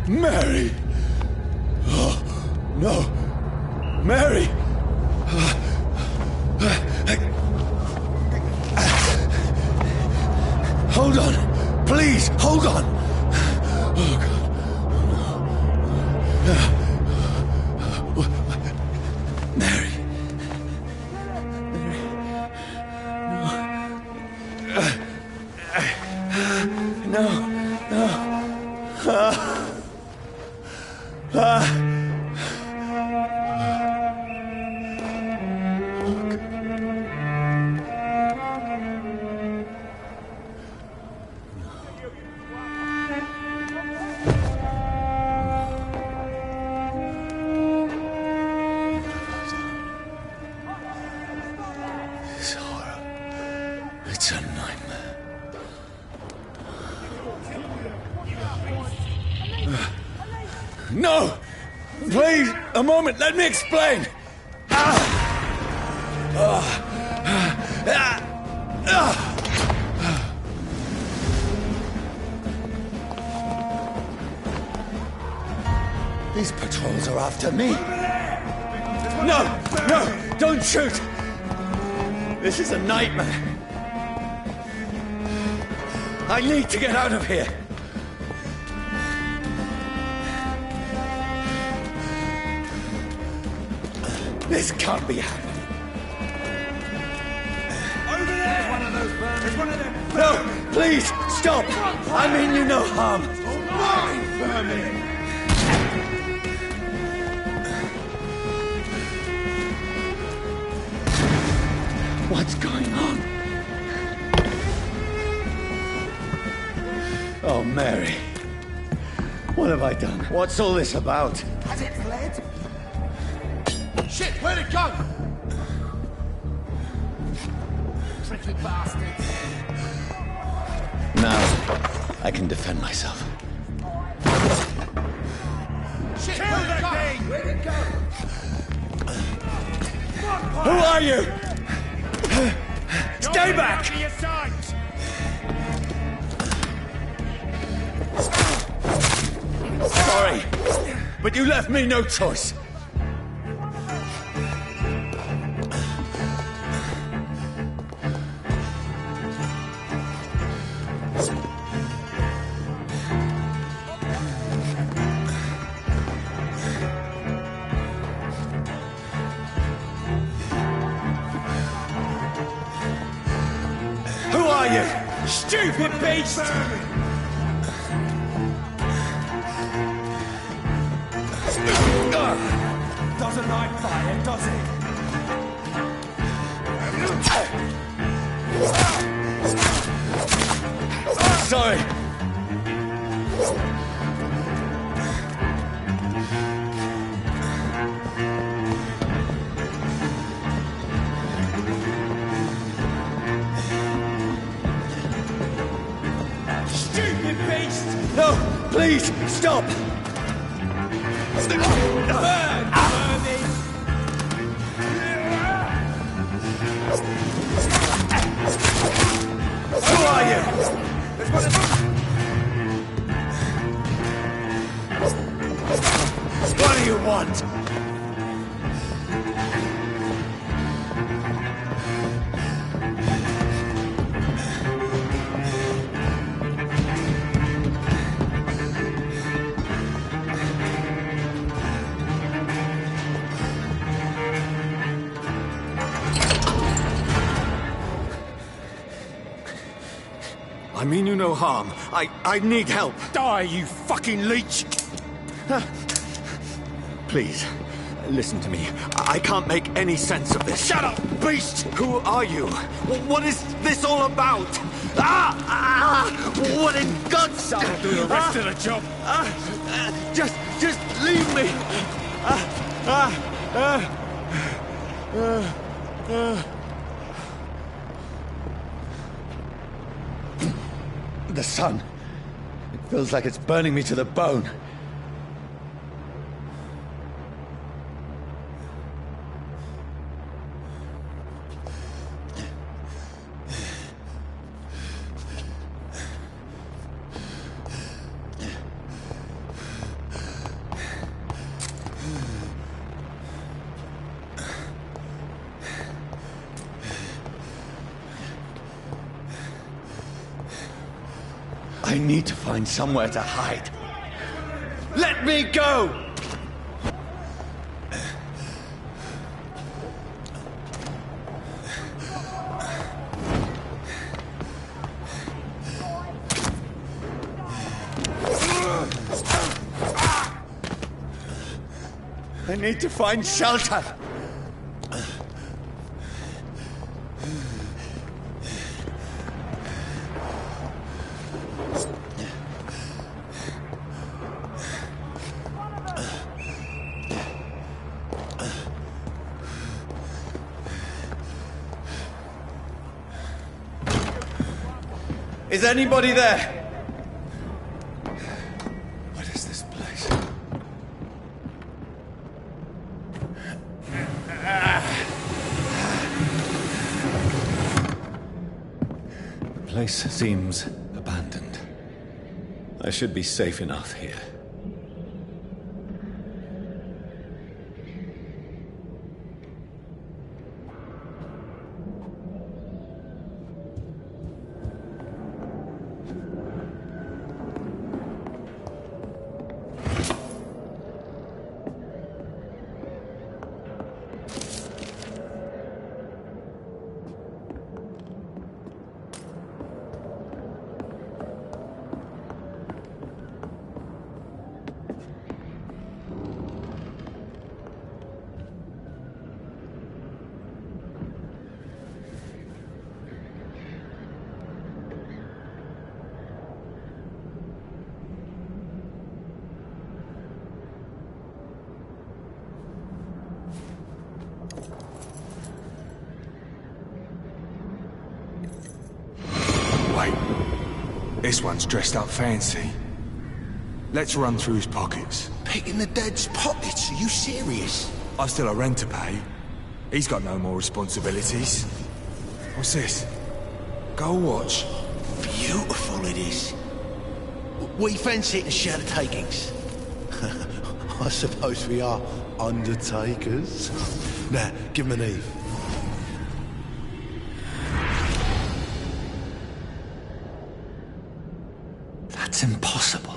Mary! Oh, no! Mary! Hold on! Please, hold on! Oh, God. Mary. Mary. No. This horror, it's a nightmare. No! Please, a moment, let me explain! These patrols are after me. No, don't shoot! This is a nightmare. I need to get out of here. This can't be happening. Over there! There's one of those vermin. There's one of them. No, please, stop! I mean you no harm. Mine, vermin! What's going on? Oh, Mary. What have I done? What's all this about? Has it fled? Shit, where'd it go? Tricky bastard. Now, I can defend myself. Shit, where'd it go? Where'd it go? Who are you? Stay back! but you left me no choice. Who are you? Stupid beast! Doesn't like fire, does it? Sorry. Stupid beast! No, please, stop! Burn, vermin! Who are you? What do you want? I mean you no harm. I need help. Die, you fucking leech! Please, listen to me. I can't make any sense of this. Shut up, beast! Who are you? What is this all about? What in God's name? I'll do the rest of the job. Just leave me. The sun. It feels like it's burning me to the bone. I need to find somewhere to hide. Let me go! I need to find shelter. Is anybody there? What is this place? The place seems abandoned. I should be safe enough here. This one's dressed up fancy. Let's run through his pockets. Picking the dead's pockets? Are you serious? I've still a rent to pay. He's got no more responsibilities. What's this? Gold watch. Beautiful it is. We fancy it and share the takings. I suppose we are undertakers. Now, give him an Eve. That's impossible.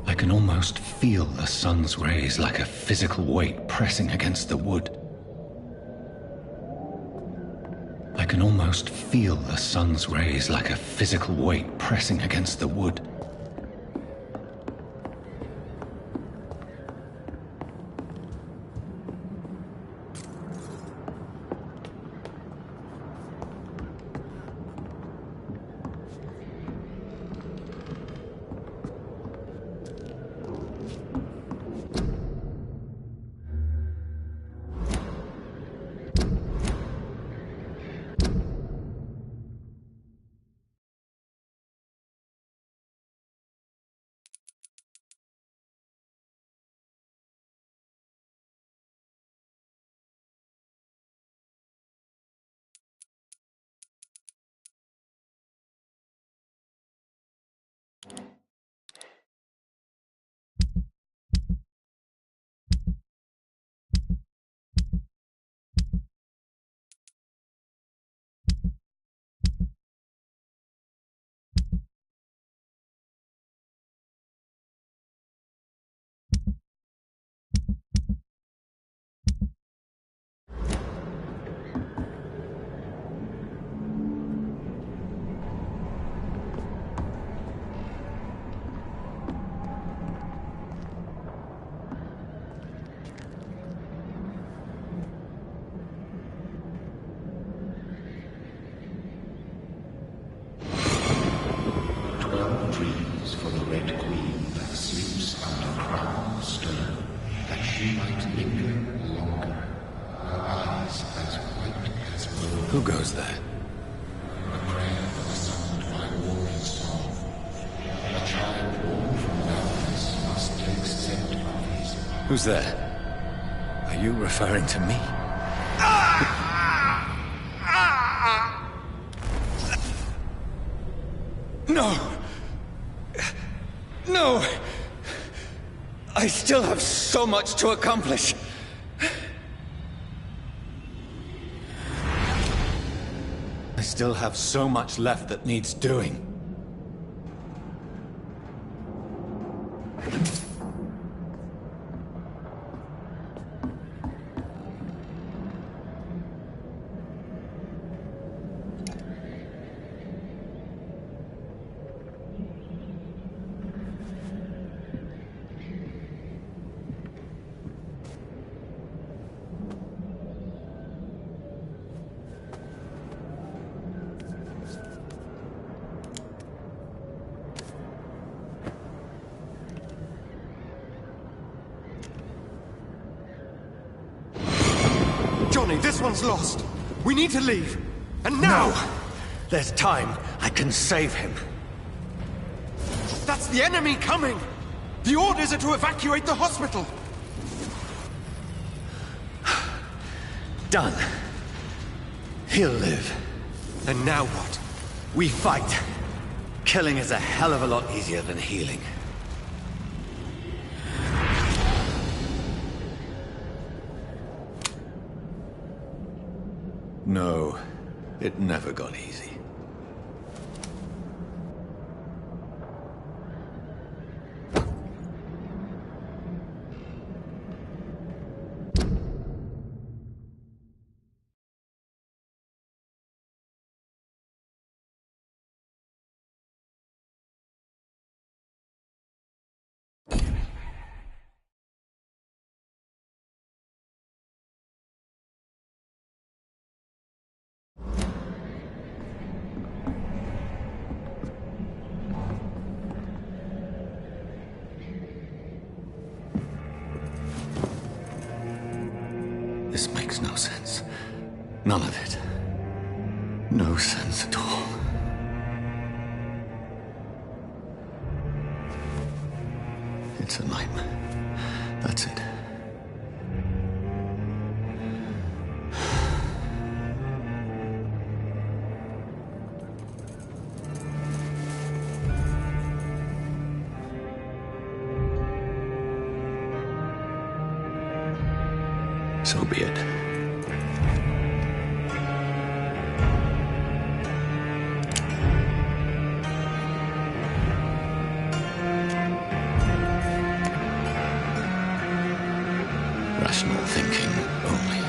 I can almost feel the sun's rays like a physical weight pressing against the wood. I can almost feel the sun's rays like a physical weight pressing against the wood. For the Red Queen that sleeps under crown stone, that she might linger longer, her eyes as white as wool. Who goes there? A prayer for the summoned by warring song. A child born from darkness must take scent of his. Who's there? Are you referring to me? No! No! I still have so much to accomplish. I still have so much left that needs doing. Johnny, this one's lost. We need to leave. And now! No! There's time. I can save him. That's the enemy coming! The orders are to evacuate the hospital! Done. He'll live. And now what? We fight. Killing is a hell of a lot easier than healing. No, it never got easy. This makes no sense. None of it. No sense at all. It's a nightmare. That's it. So be it. Rational thinking only.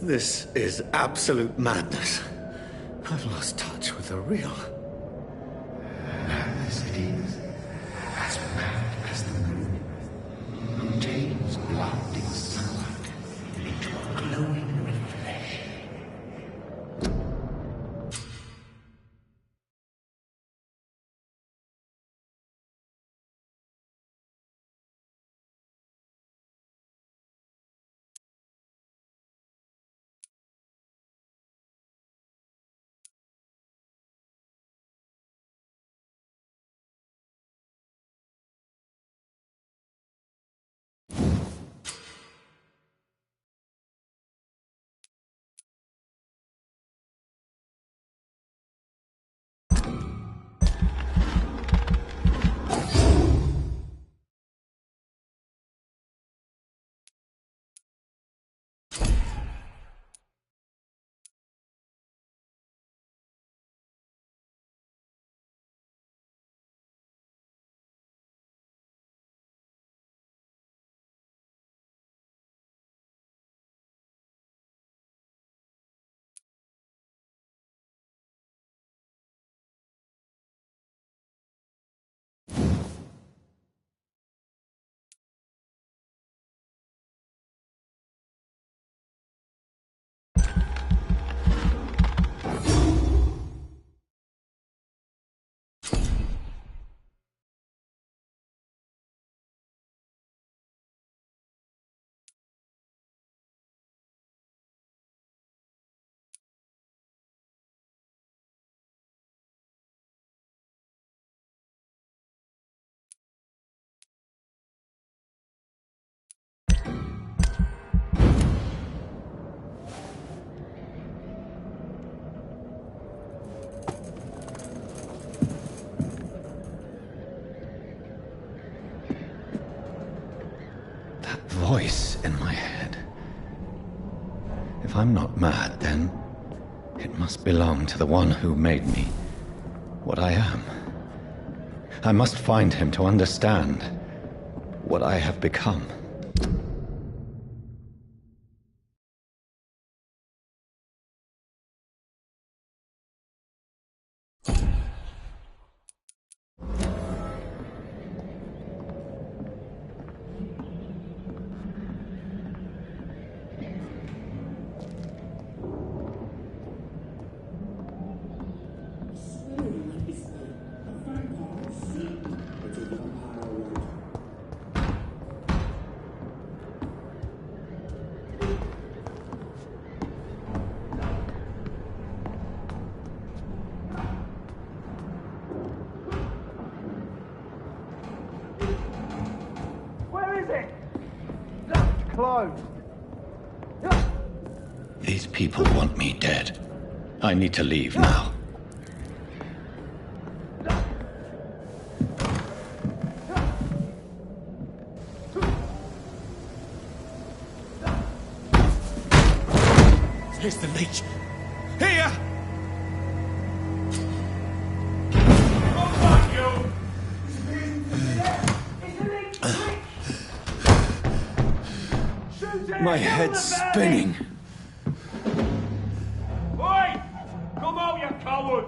This is absolute madness. I've lost touch with the real. Madness it is, as mad as the moon, who takes blinding sunlight into a glowing reflection. Voice in my head. If I'm not mad, then it must belong to the one who made me what I am. I must find him to understand what I have become. These people want me dead. I need to leave now. the leech. Here! My head's spinning. Oi! Come out, you coward!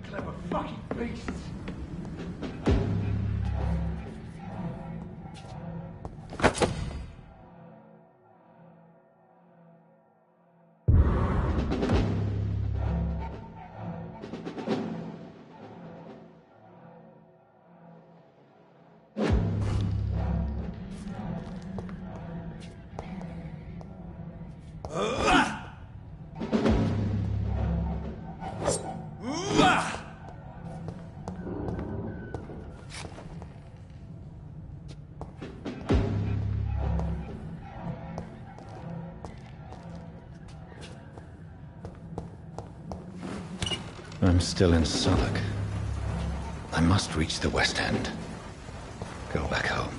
Clever fucking beasts! I'm still in Southwark. I must reach the West End. Go back home.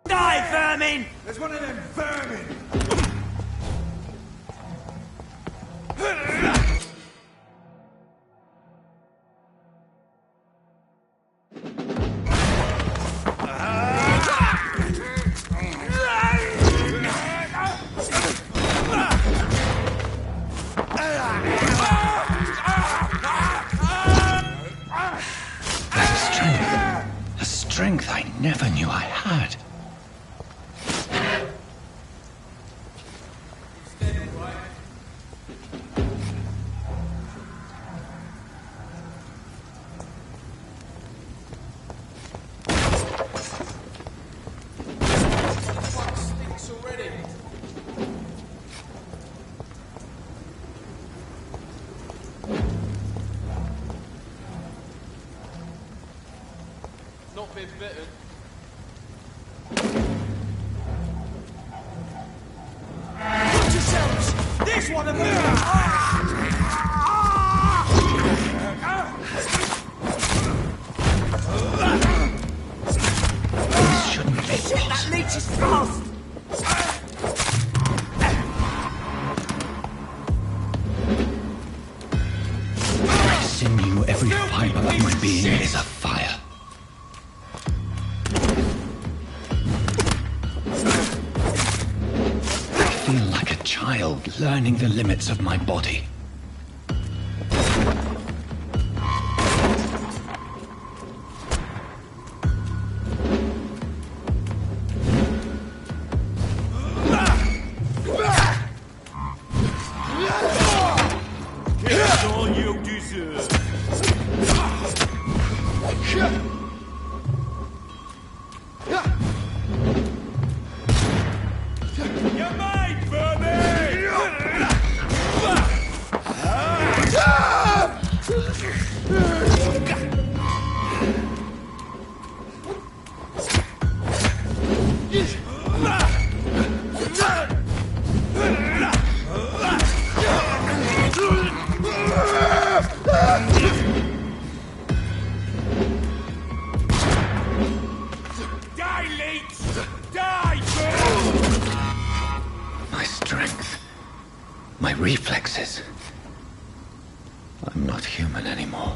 Die, vermin! There's one of them vermin! A strength I never knew I had. Not been bitten. Watch yourselves! There's one of them! This shouldn't be Shit, that leech is fast! My sinew, every fiber of my being is afire. I feel like a child learning the limits of my body. That's all you deserve. You're mine, vermin! Die, leech! Die, vermin! My strength. My reflexes. I'm not human anymore.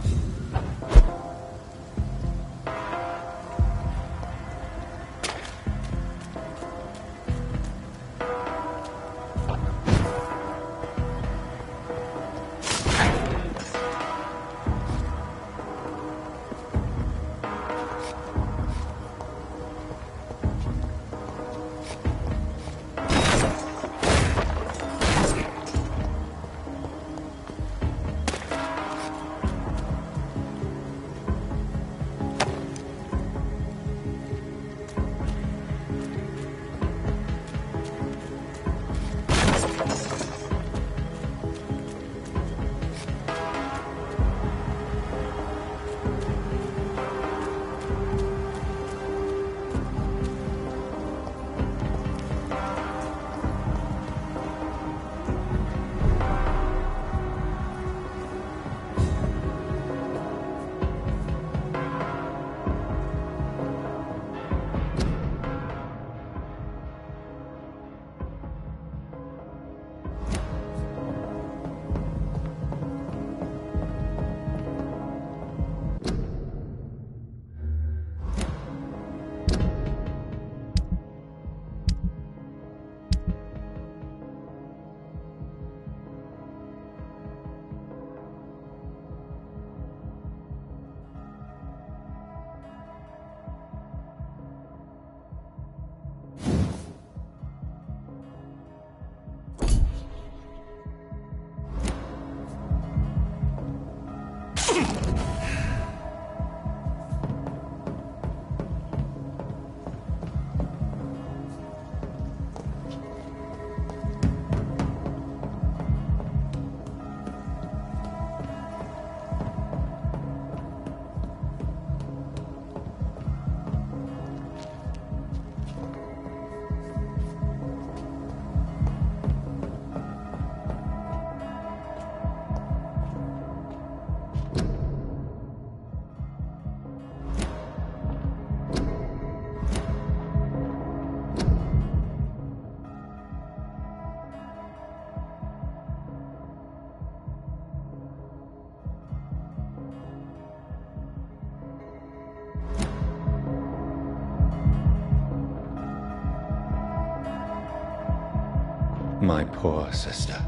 My poor sister.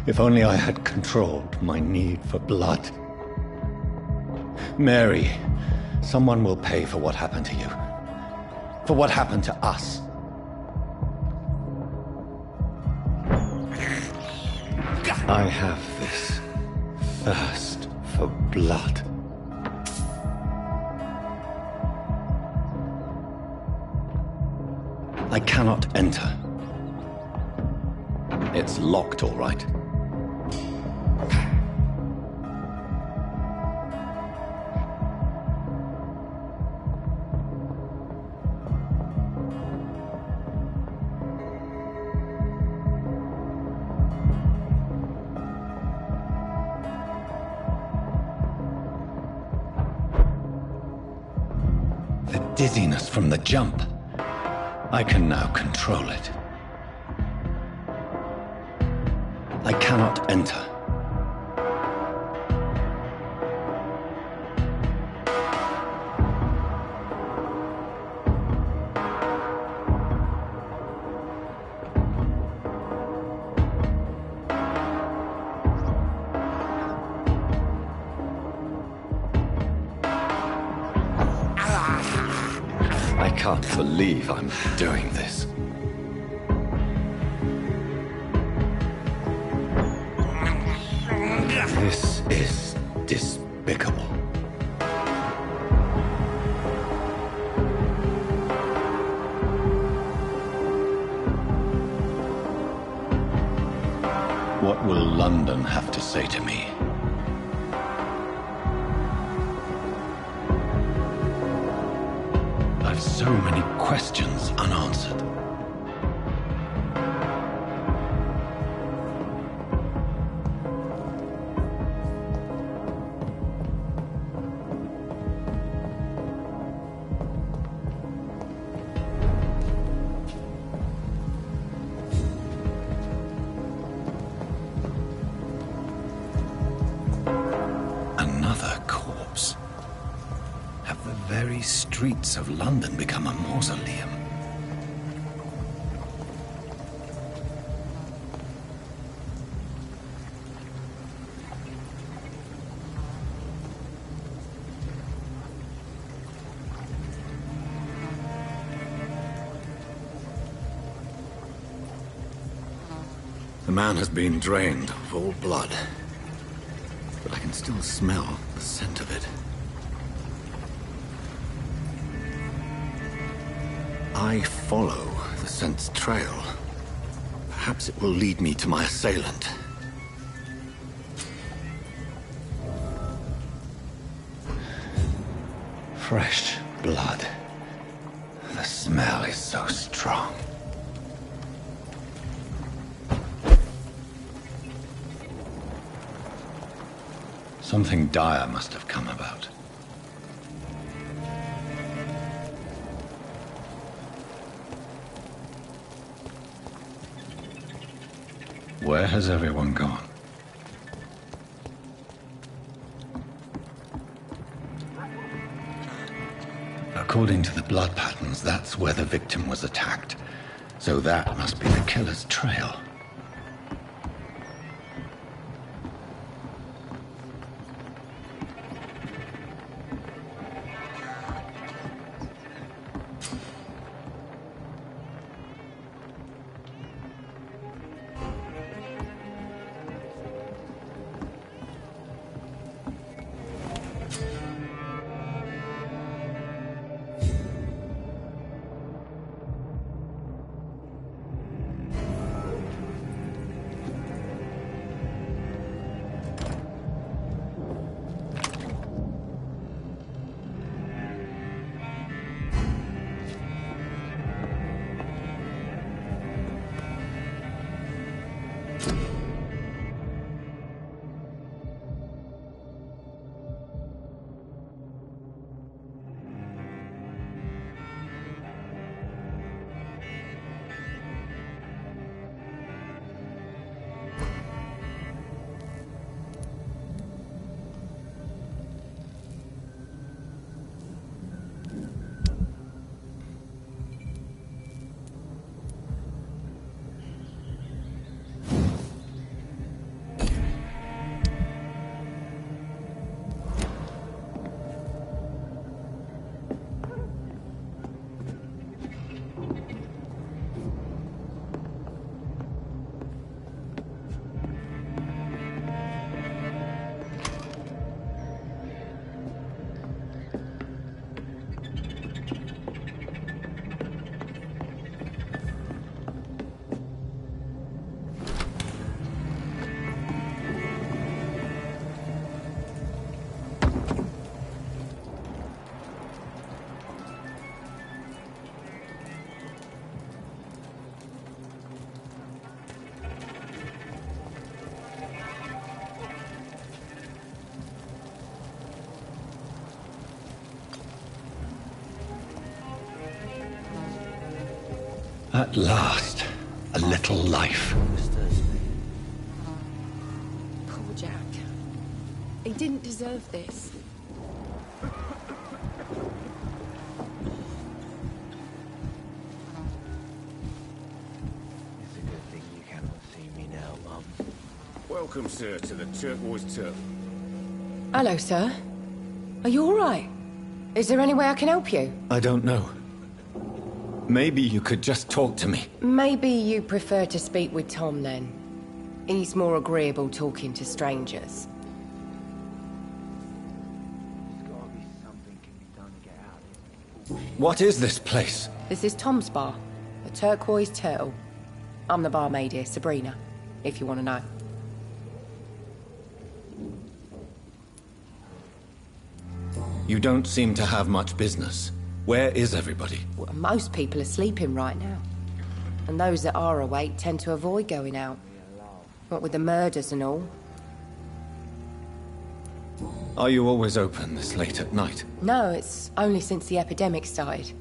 If only I had controlled my need for blood. Mary, someone will pay for what happened to you. For what happened to us. I have this thirst for blood. I cannot enter. It's locked, all right. The dizziness from the jump. I can now control it. I cannot enter. I can't believe I'm doing this. This is despicable. What will London have to say to me? I've so many questions unanswered. Another corpse. Have the very streets of London become a mausoleum? The man has been drained of all blood, but I can still smell the scent of it. I follow the scent's trail. Perhaps it will lead me to my assailant. Fresh blood. The smell is so strong. Something dire must have come about. Where has everyone gone? According to the blood patterns, that's where the victim was attacked. So that must be the killer's trail. At last, a little life. Poor Jack. He didn't deserve this. It's a good thing you cannot see me now, Mum. Welcome, sir, to the Turquoise Turtle. Hello, sir. Are you all right? Is there any way I can help you? I don't know. Maybe you could just talk to me. Maybe you prefer to speak with Tom, then. He's more agreeable talking to strangers. There's gotta be something can be done to get out of here. What is this place? This is Tom's bar, the Turquoise Turtle. I'm the barmaid here, Sabrina, if you want to know. You don't seem to have much business. Where is everybody? Well, most people are sleeping right now. And those that are awake tend to avoid going out. What with the murders and all. Are you always open this late at night? No, it's only since the epidemic started.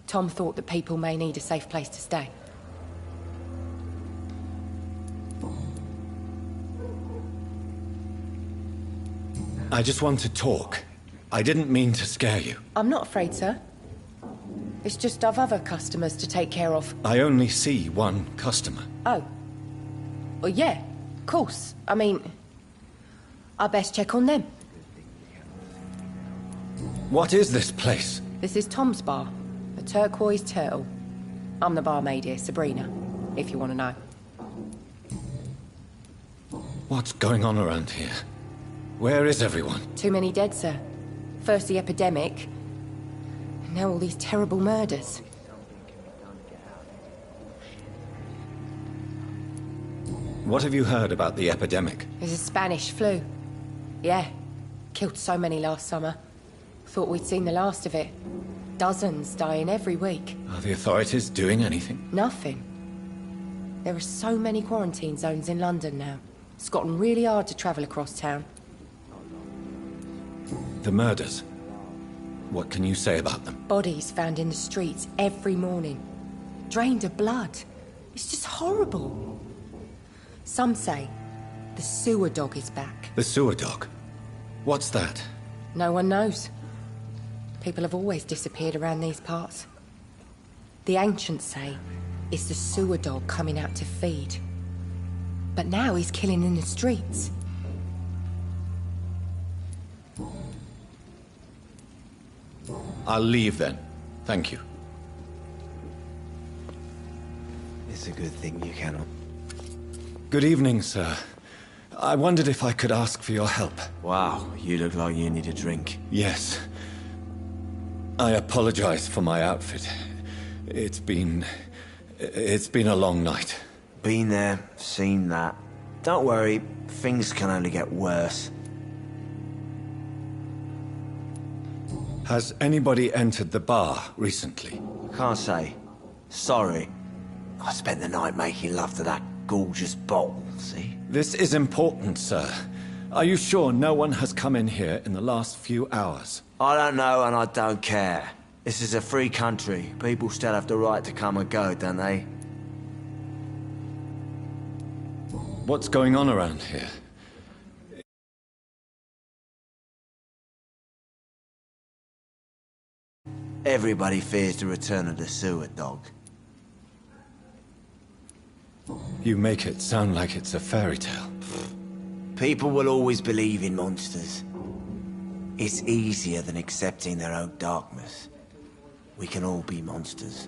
Tom thought that people may need a safe place to stay. I just want to talk. I didn't mean to scare you. I'm not afraid, sir. It's just I've other customers to take care of. I only see one customer. Oh. Well, yeah, of course. I mean, I best check on them. What is this place? This is Tom's bar, the Turquoise Turtle. I'm the barmaid here, Sabrina, if you want to know. What's going on around here? Where is everyone? Too many dead, sir. First the epidemic, and now all these terrible murders. What have you heard about the epidemic? There's a Spanish flu. Yeah, killed so many last summer. Thought we'd seen the last of it. Dozens dying every week. Are the authorities doing anything? Nothing. There are so many quarantine zones in London now. It's gotten really hard to travel across town. The murders. What can you say about them? Bodies found in the streets every morning. Drained of blood. It's just horrible. Some say the sewer dog is back. The sewer dog? What's that? No one knows. People have always disappeared around these parts. The ancients say it's the sewer dog coming out to feed. But now he's killing in the streets. I'll leave then. Thank you. It's a good thing you cannot. Good evening, sir. I wondered if I could ask for your help. Wow, you look like you need a drink. Yes. I apologize for my outfit. It's been a long night. Been there, seen that. Don't worry, things can only get worse. Has anybody entered the bar recently? Can't say. Sorry. I spent the night making love to that gorgeous bottle, see? This is important, sir. Are you sure no one has come in here in the last few hours? I don't know and I don't care. This is a free country. People still have the right to come and go, don't they? What's going on around here? Everybody fears the return of the sewer dog. You make it sound like it's a fairy tale. People will always believe in monsters. It's easier than accepting their own darkness. We can all be monsters.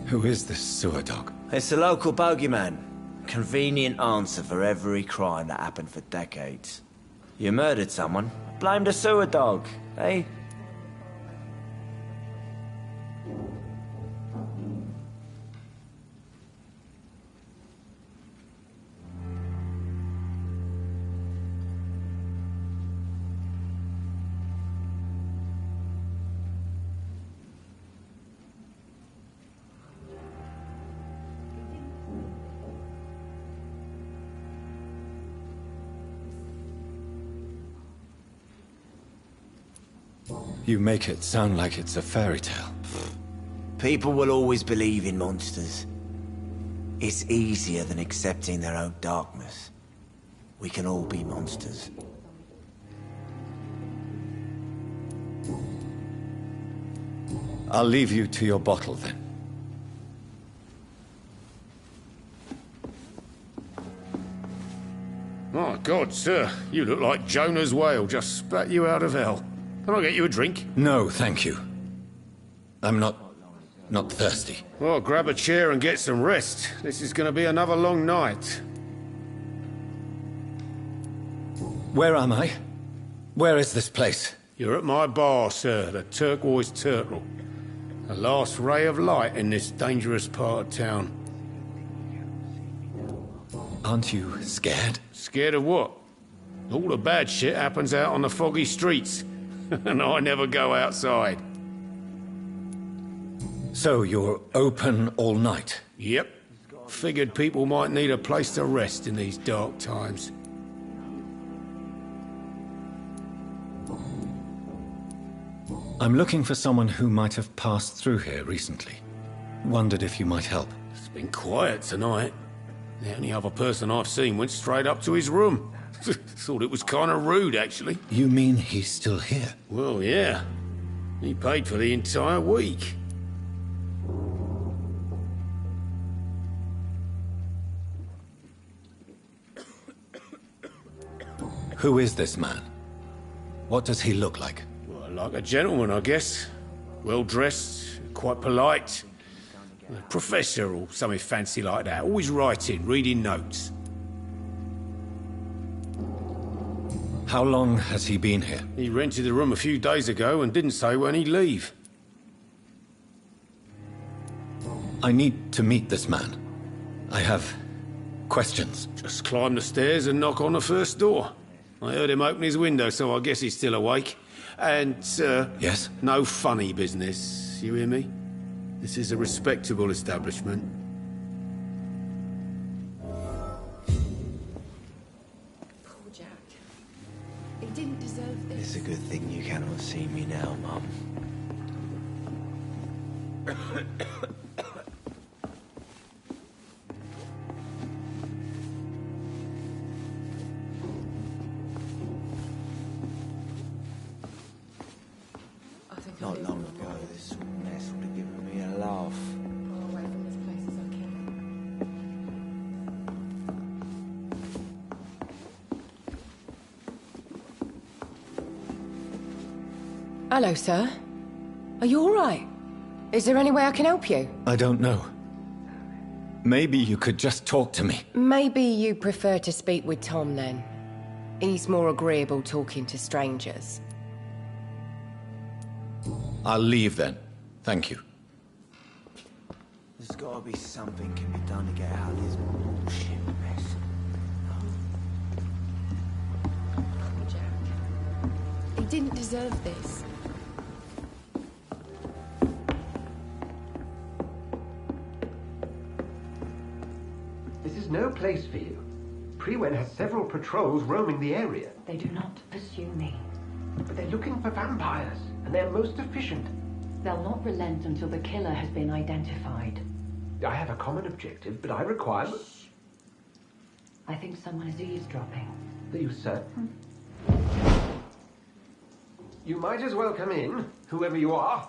Who is this sewer dog? It's the local bogeyman. Convenient answer for every crime that happened for decades. You murdered someone, blame the sewer dog, eh? You make it sound like it's a fairy tale. People will always believe in monsters. It's easier than accepting their own darkness. We can all be monsters. I'll leave you to your bottle then. My God, sir, you look like Jonah's whale just spat you out of hell. Can I get you a drink? No, thank you. I'm not thirsty. Well, grab a chair and get some rest. This is going to be another long night. Where am I? Where is this place? You're at my bar, sir, the Turquoise Turtle. The last ray of light in this dangerous part of town. Aren't you scared? Scared of what? All the bad shit happens out on the foggy streets. And I never go outside. So you're open all night? Yep. Figured people might need a place to rest in these dark times. I'm looking for someone who might have passed through here recently. Wondered if you might help. It's been quiet tonight. The only other person I've seen went straight up to his room. Thought it was kind of rude, actually. You mean he's still here? Well, yeah. He paid for the entire week. Who is this man? What does he look like? Well, like a gentleman, I guess. Well-dressed, quite polite. A professor or something fancy like that. Always writing, reading notes. How long has he been here? He rented the room a few days ago and didn't say when he'd leave. I need to meet this man. I have questions. Just climb the stairs and knock on the first door. I heard him open his window, so I guess he's still awake. And, Yes? no funny business, you hear me? This is a respectable establishment. Poor Jack. He didn't deserve this. It's a good thing you cannot see me now, Mum. I think Not long ago, this sort of mess would have given me a laugh. away from this place as I can. Hello, sir. Are you all right? Is there any way I can help you? I don't know. Maybe you could just talk to me. Maybe you prefer to speak with Tom, then. He's more agreeable talking to strangers. I'll leave then. Thank you. There's gotta be something can be done to get out of this bullshit mess. Poor Jack. He didn't deserve this. This is no place for you. Prewen has several patrols roaming the area. They do not pursue me. But they're looking for vampires, and they're most efficient. They'll not relent until the killer has been identified. I have a common objective, but I require... I think someone is eavesdropping. Are you certain? You might as well come in, whoever you are.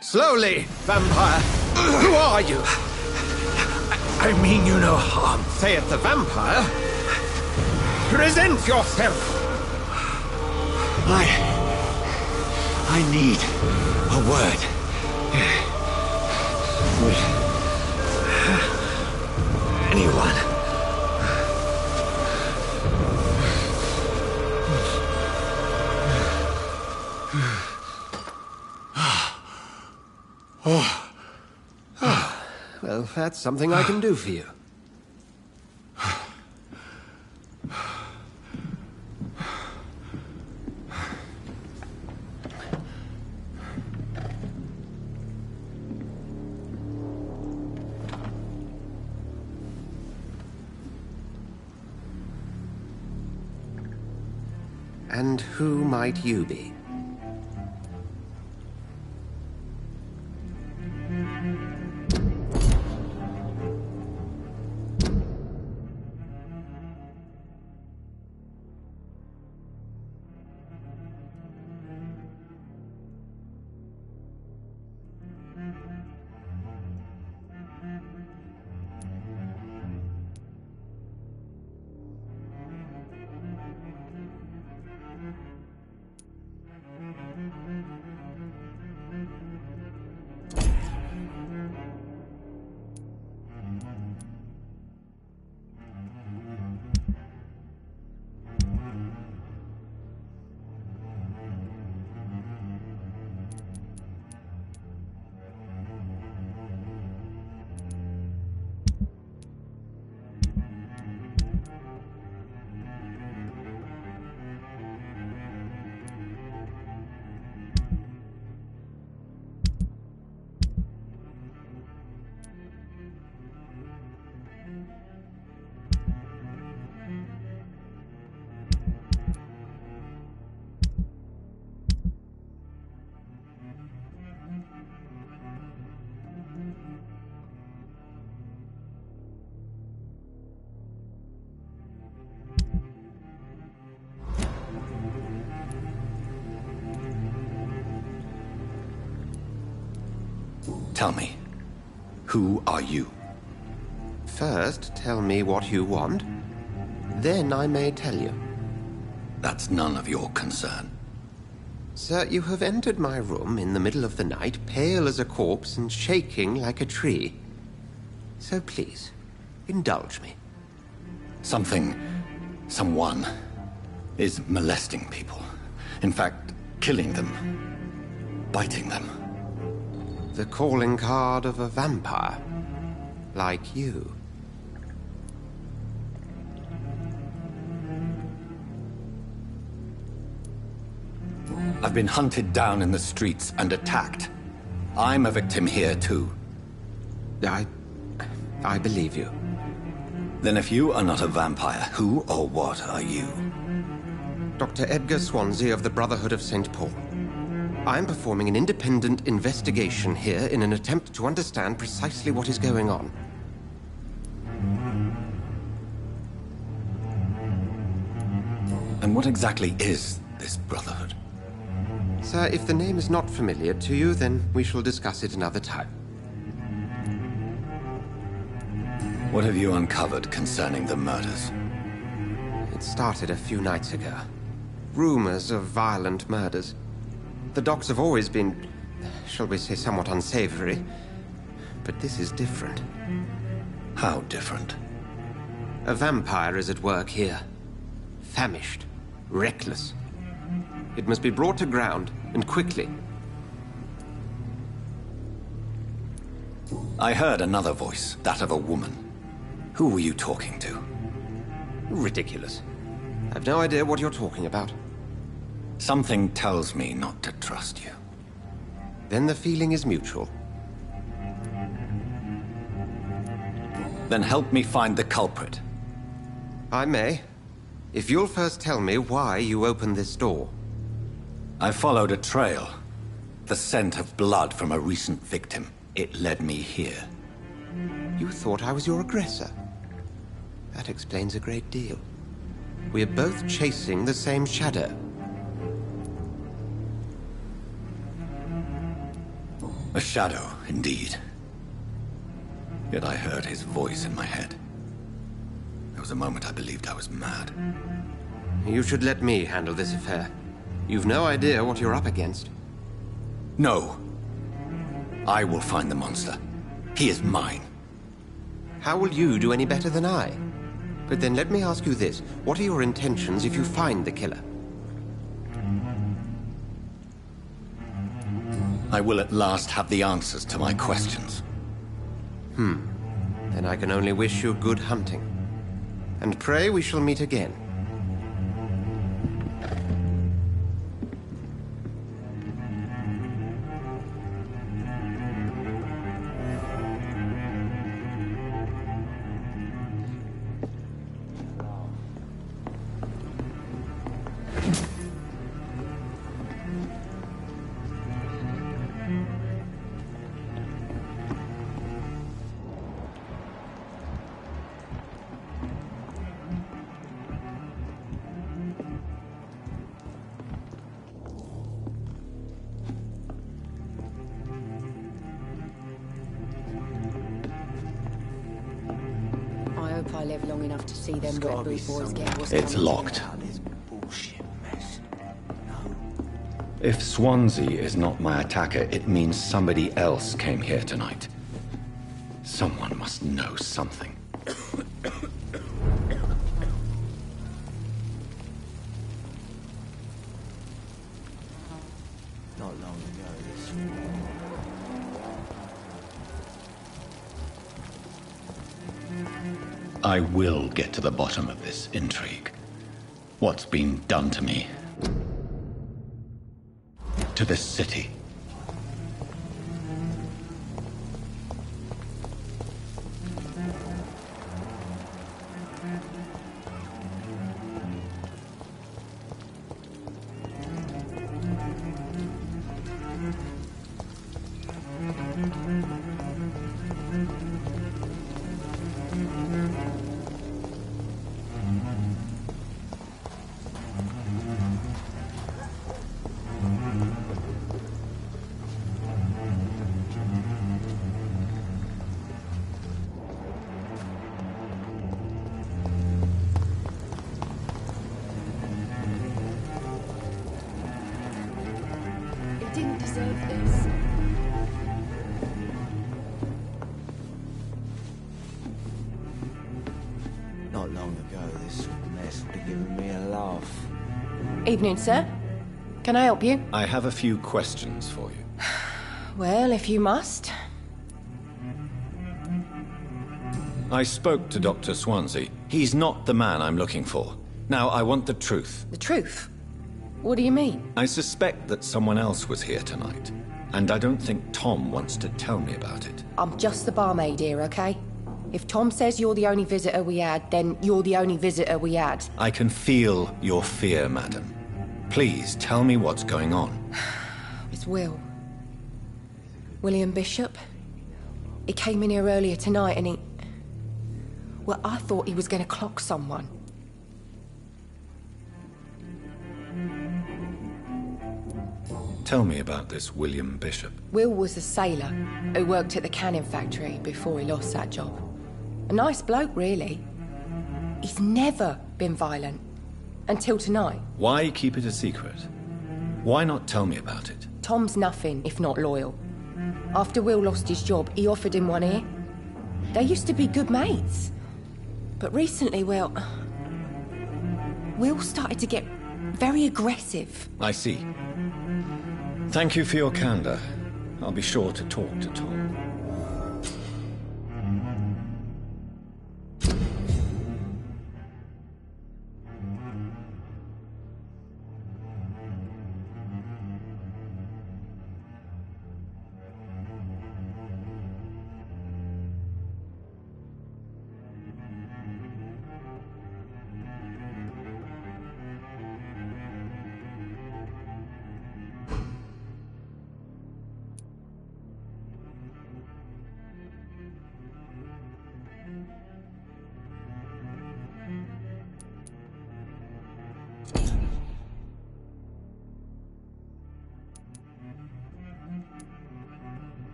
Slowly, vampire. Who are you? I mean you no harm. Saith the vampire. Present yourself. I need a word. With anyone. Well, that's something I can do for you. And who might you be? Tell me, who are you? First, tell me what you want. Then I may tell you. That's none of your concern. Sir, you have entered my room in the middle of the night, pale as a corpse and shaking like a tree. So please, indulge me. Someone is molesting people. In fact, killing them. Biting them. The calling card of a vampire. Like you. I've been hunted down in the streets and attacked. I'm a victim here, too. I believe you. Then if you are not a vampire, who or what are you? Dr. Edgar Swansea of the Brotherhood of St. Paul. I'm performing an independent investigation here in an attempt to understand precisely what is going on. And what exactly is this Brotherhood? Sir, if the name is not familiar to you, then we shall discuss it another time. What have you uncovered concerning the murders? It started a few nights ago. Rumors of violent murders. The docs have always been, shall we say, somewhat unsavory. But this is different. How different? A vampire is at work here. Famished. Reckless. It must be brought to ground, and quickly. I heard another voice, that of a woman. Who were you talking to? Ridiculous. I've no idea what you're talking about. Something tells me not to trust you. Then the feeling is mutual. Then help me find the culprit. I may. If you'll first tell me why you opened this door. I followed a trail. The scent of blood from a recent victim. It led me here. You thought I was your aggressor. That explains a great deal. We're both chasing the same shadow. A shadow, indeed. Yet I heard his voice in my head. There was a moment I believed I was mad. You should let me handle this affair. You've no idea what you're up against. No. I will find the monster. He is mine. How will you do any better than I? But then let me ask you this. What are your intentions if you find the killer? I will at last have the answers to my questions. Then I can only wish you good hunting. And pray we shall meet again. I live long enough to see them wet boot boys get what's It's coming. locked. If Swansea is not my attacker, it means somebody else came here tonight. Someone must know something. Not long ago, this I will get to the bottom of this intrigue. What's been done to me? To this city? Evening, sir. Can I help you? I have a few questions for you. Well, if you must. I spoke to Dr. Swansea. He's not the man I'm looking for. Now, I want the truth. The truth? What do you mean? I suspect that someone else was here tonight, and I don't think Tom wants to tell me about it. I'm just the barmaid here, okay? If Tom says you're the only visitor we had, then you're the only visitor we had. I can feel your fear, madam. Please, tell me what's going on. It's Will. William Bishop. He came in here earlier tonight and he... Well, I thought he was going to clock someone. Tell me about this William Bishop. Will was a sailor who worked at the canning factory before he lost that job. A nice bloke, really. He's never been violent. Until tonight. Why keep it a secret? Why not tell me about it? Tom's nothing if not loyal. After Will lost his job, he offered him one ear. They used to be good mates. But recently, well... Will started to get very aggressive. I see. Thank you for your candor. I'll be sure to talk to Tom.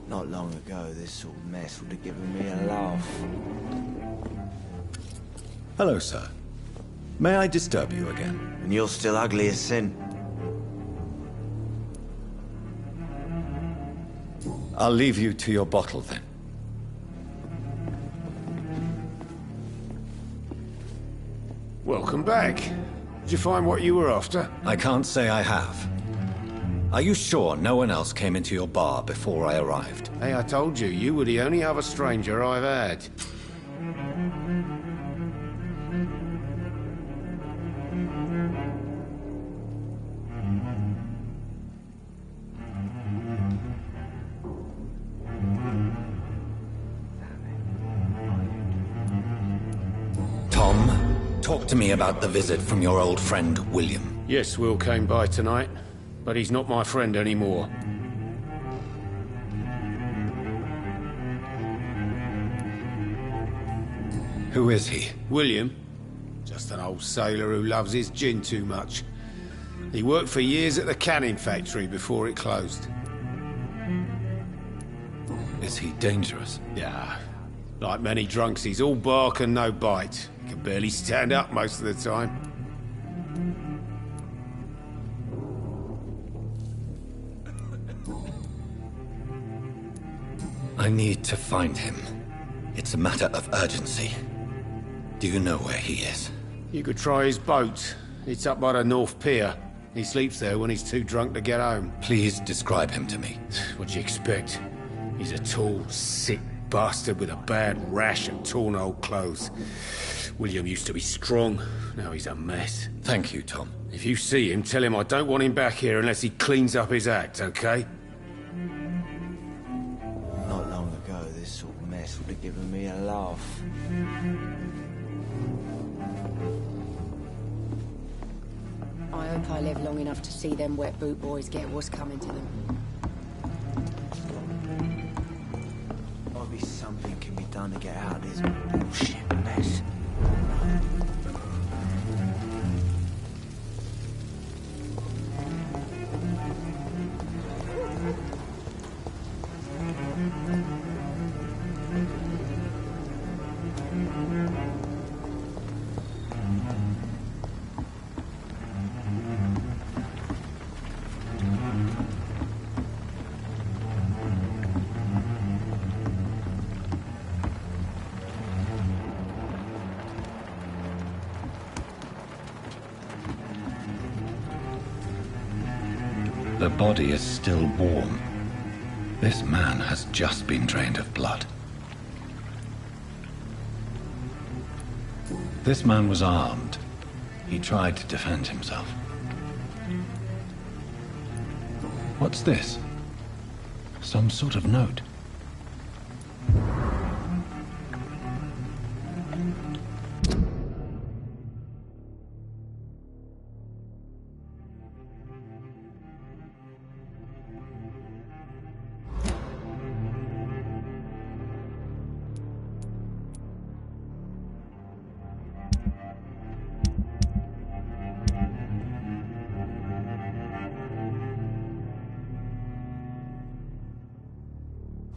Not long ago, this sort of mess would have given me a laugh. Hello, sir. May I disturb you again? And you're still ugly as sin. I'll leave you to your bottle, then. Welcome back. Did you find what you were after? I can't say I have. Are you sure no one else came into your bar before I arrived? Hey, I told you, you were the only other stranger I've had. Tom, talk to me about the visit from your old friend, William. Yes, Will came by tonight, but he's not my friend anymore. Who is he? William. Just an old sailor who loves his gin too much. He worked for years at the canning factory before it closed. Is he dangerous? Yeah. Like many drunks, he's all bark and no bite. He can barely stand up most of the time. I need to find him. It's a matter of urgency. Do you know where he is? You could try his boat. It's up by the North Pier. He sleeps there when he's too drunk to get home. Please describe him to me. What'd you expect? He's a tall, sick bastard with a bad rash and torn old clothes. William used to be strong. Now he's a mess. Thank you, Tom. If you see him, tell him I don't want him back here unless he cleans up his act, okay? Not long ago, this sort of mess would have given me a laugh. I hope I live long enough to see them wet boot boys get what's coming to them. Maybe something can be done to get out of this bullshit mess. The body is still warm. This man has just been drained of blood. This man was armed. He tried to defend himself. What's this? Some sort of note.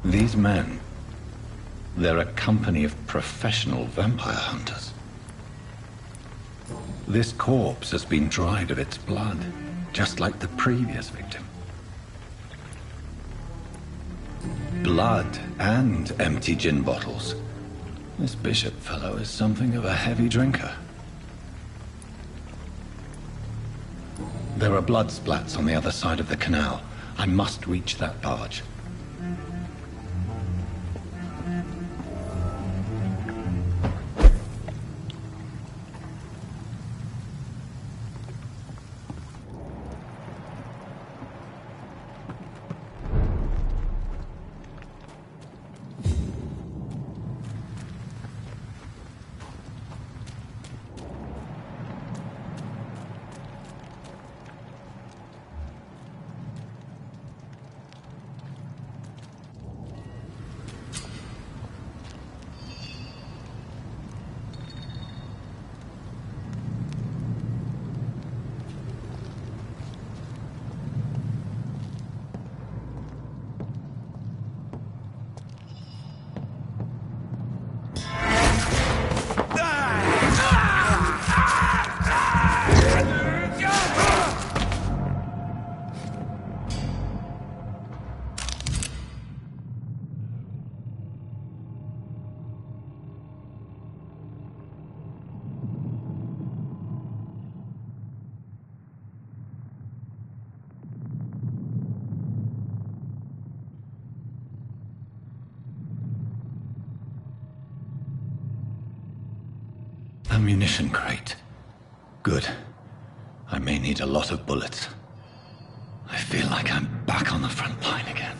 These men, they're a company of professional vampire hunters. This corpse has been dried of its blood, just like the previous victim. Blood and empty gin bottles. This Bishop fellow is something of a heavy drinker. There are blood splats on the other side of the canal. I must reach that barge. Ammunition crate. Good. I may need a lot of bullets. I feel like I'm back on the front line again.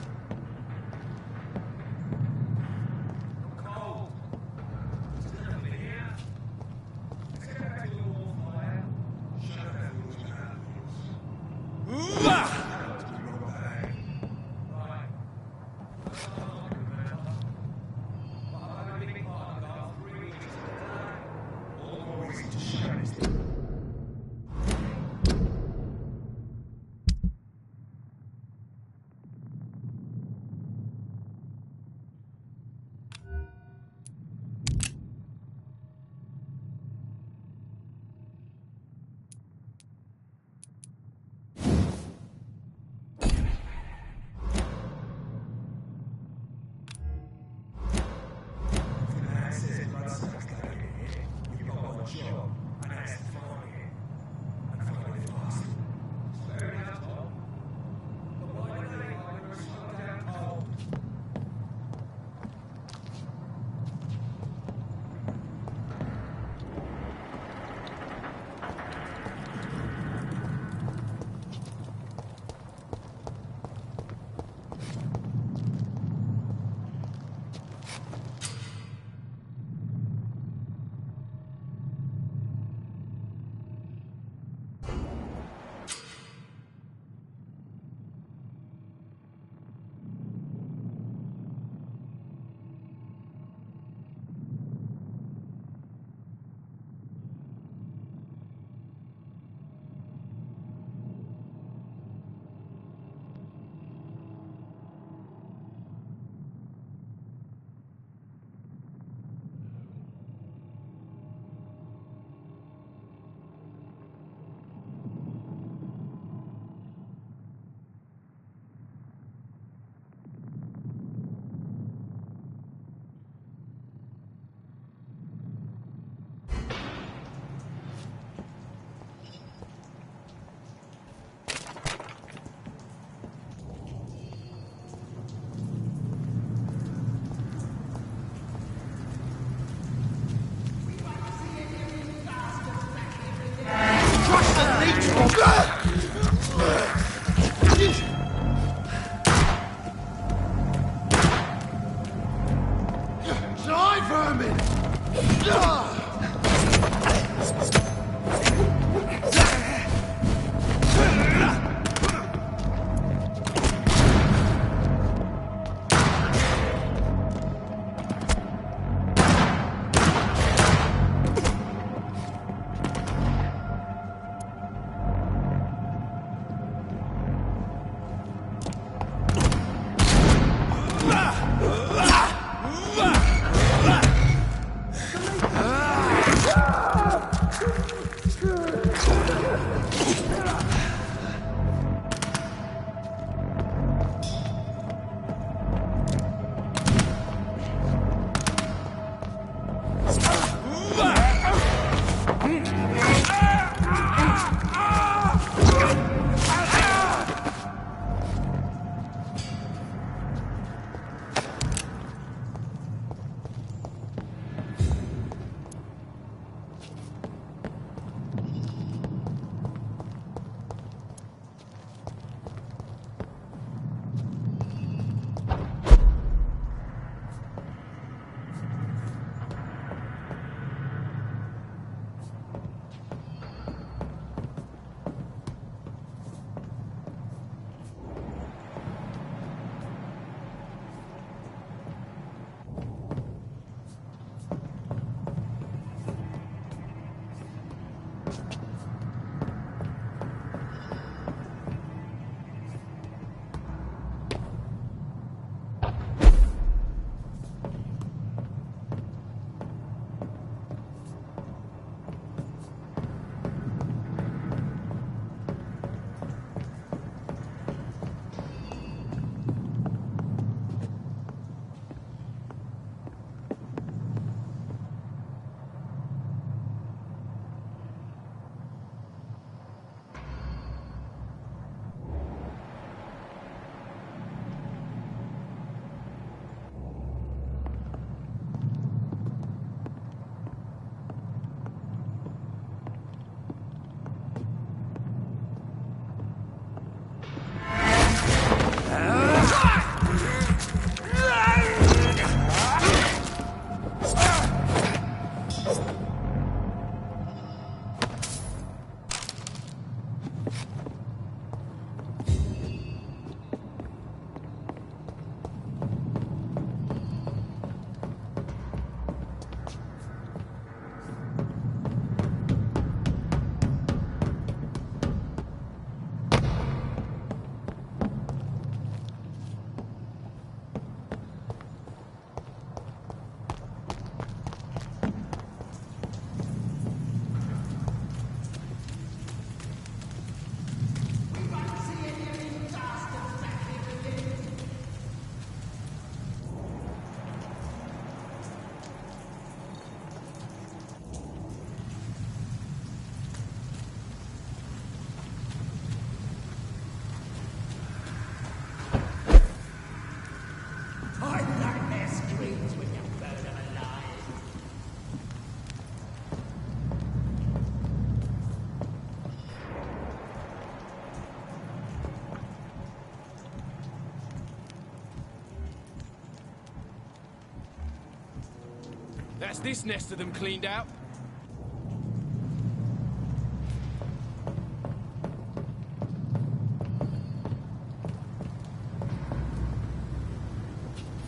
That's this nest of them cleaned out.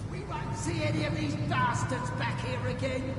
We won't see any of these bastards back here again.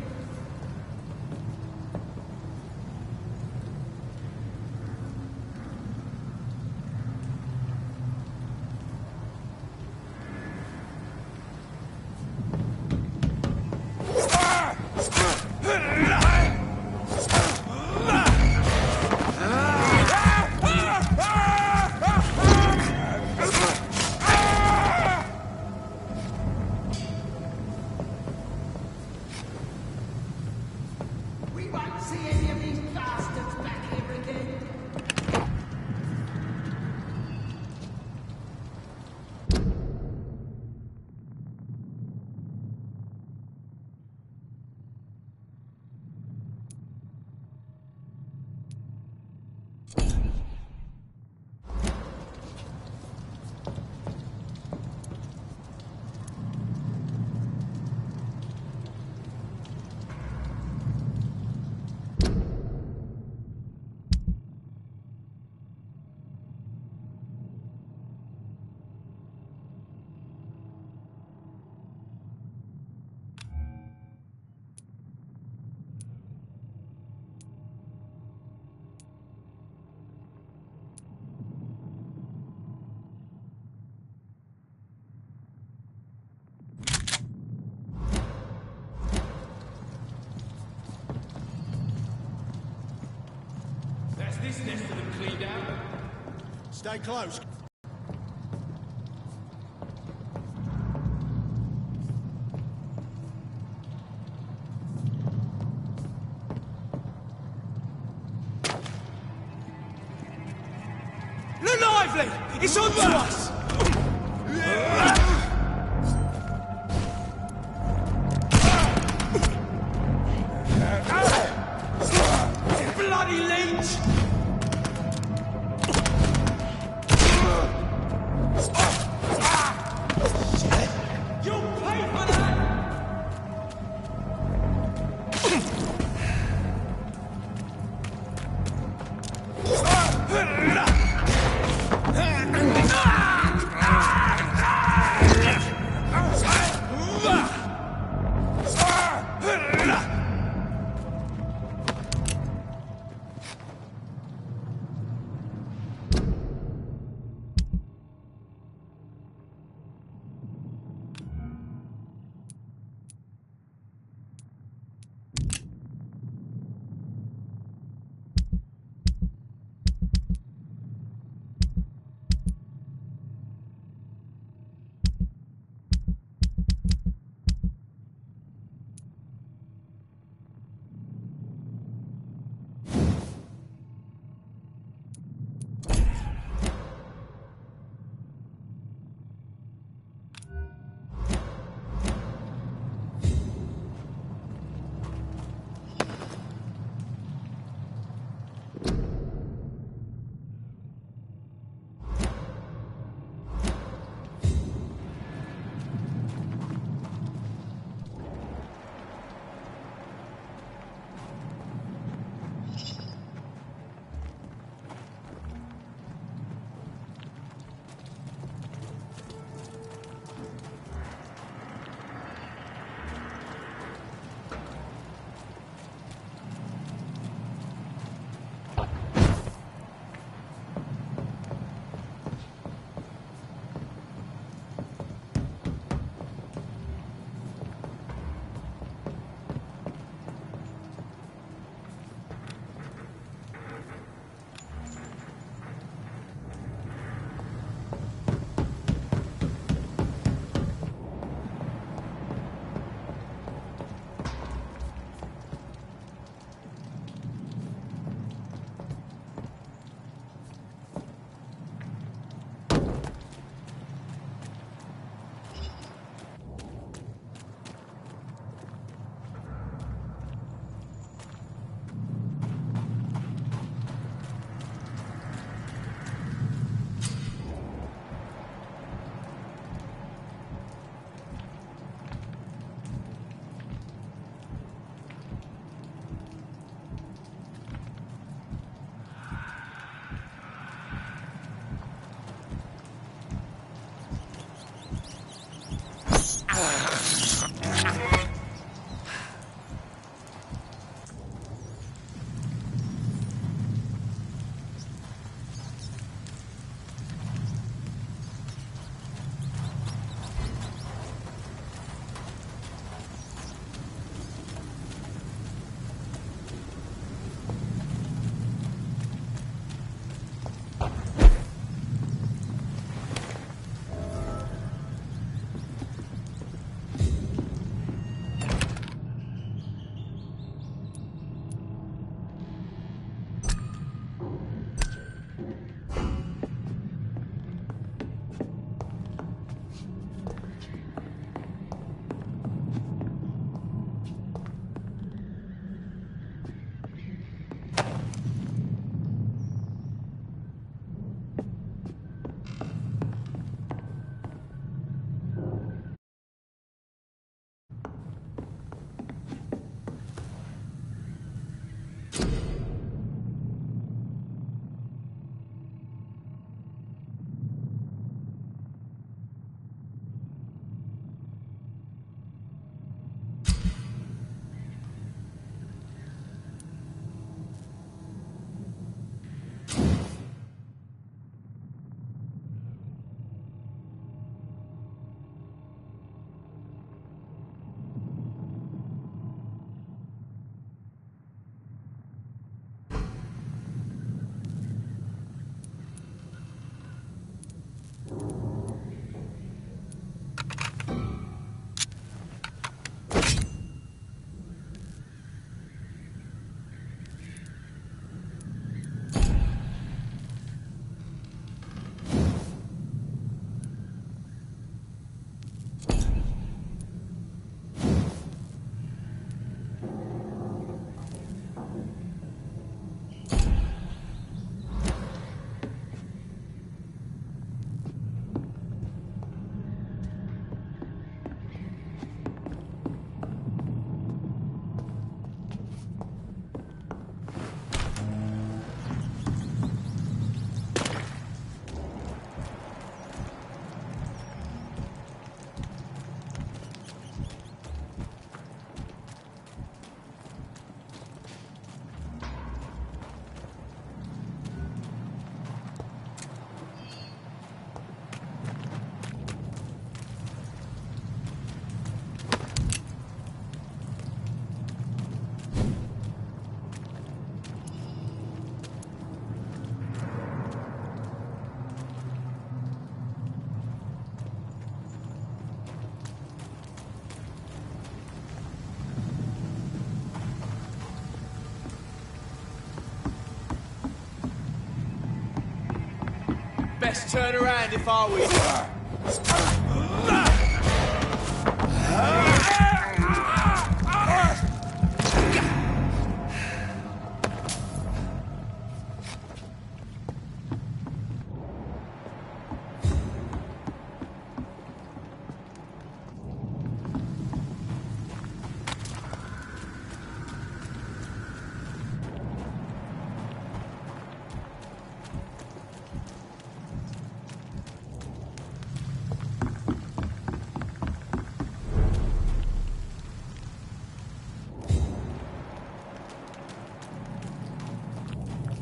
This nest of them cleaned out. Stay close. Look lively! It's on to us! Bloody leech! best turn around if I were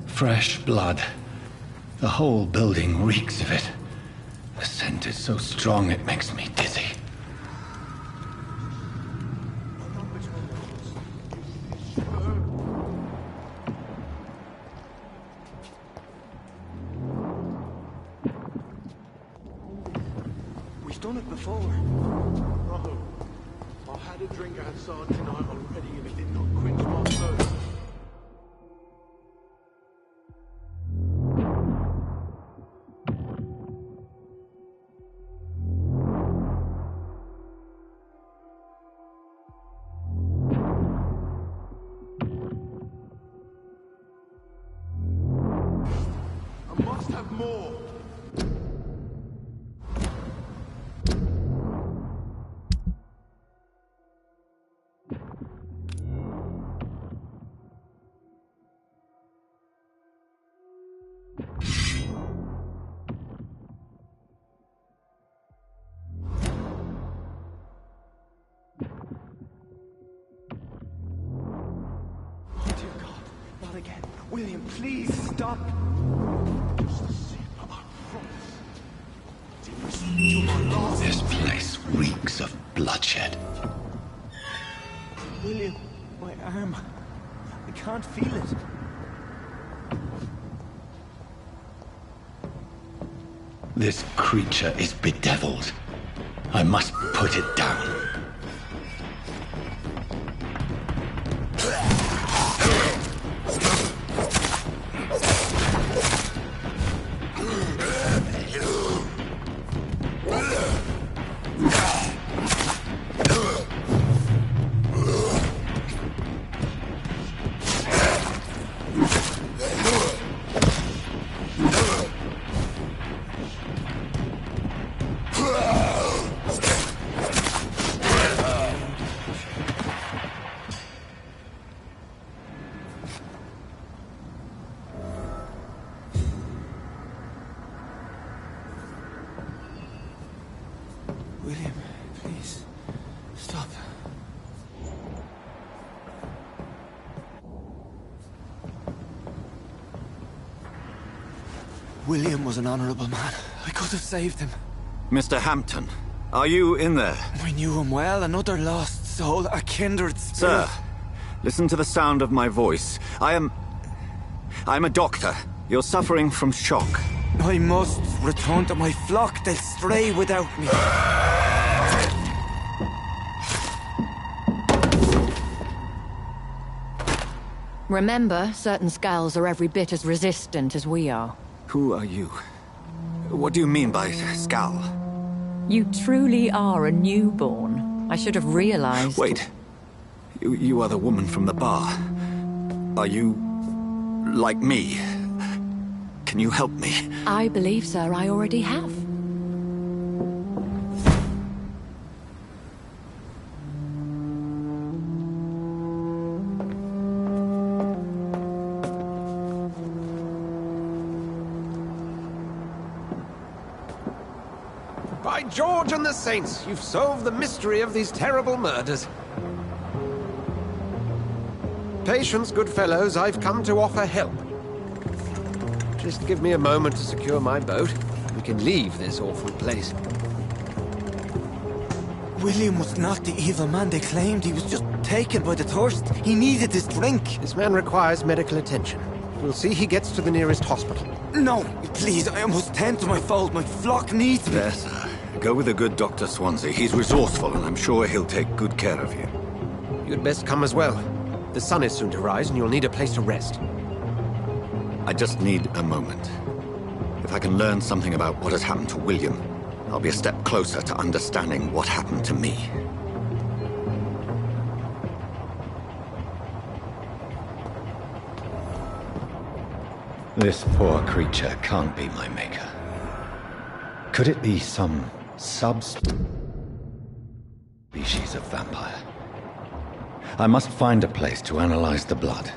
Fresh blood. The whole building reeks of it. The scent is so strong it makes me dizzy. We've done it before. No. I had a drink outside tonight already and it did not quench my thirst. I must have more. Oh, dear God. Not again. William, please stop. Just a sip, I promise. You're my last. This place reeks of bloodshed. William, my arm. I can't feel it. This creature is bedeviled. I must put it down. William, please. Stop. William was an honorable man. I could have saved him. Mr. Hampton, are you in there? We knew him well, another lost soul, a kindred spirit. Sir, listen to the sound of my voice. I'm a doctor. You're suffering from shock. I must return to my flock. They'll stray without me. Remember, certain skulls are every bit as resistant as we are. Who are you? What do you mean by Skal? You truly are a newborn. I should have realized. Wait. You are the woman from the bar. Are you like me? Can you help me? I believe, sir, I already have. By George and the Saints, you've solved the mystery of these terrible murders. Patience, good fellows, I've come to offer help. Just give me a moment to secure my boat. We can leave this awful place. William was not the evil man they claimed. He was just taken by the thirst. He needed his drink. This man requires medical attention. We'll see he gets to the nearest hospital. No, please, I must tend to my fold. My flock needs me. Yes, sir. Go with the good Dr. Swansea. He's resourceful, and I'm sure he'll take good care of you. You'd best come as well. The sun is soon to rise, and you'll need a place to rest. I just need a moment. If I can learn something about what has happened to William, I'll be a step closer to understanding what happened to me. This poor creature can't be my maker. Could it be some subspecies of vampire? I must find a place to analyze the blood.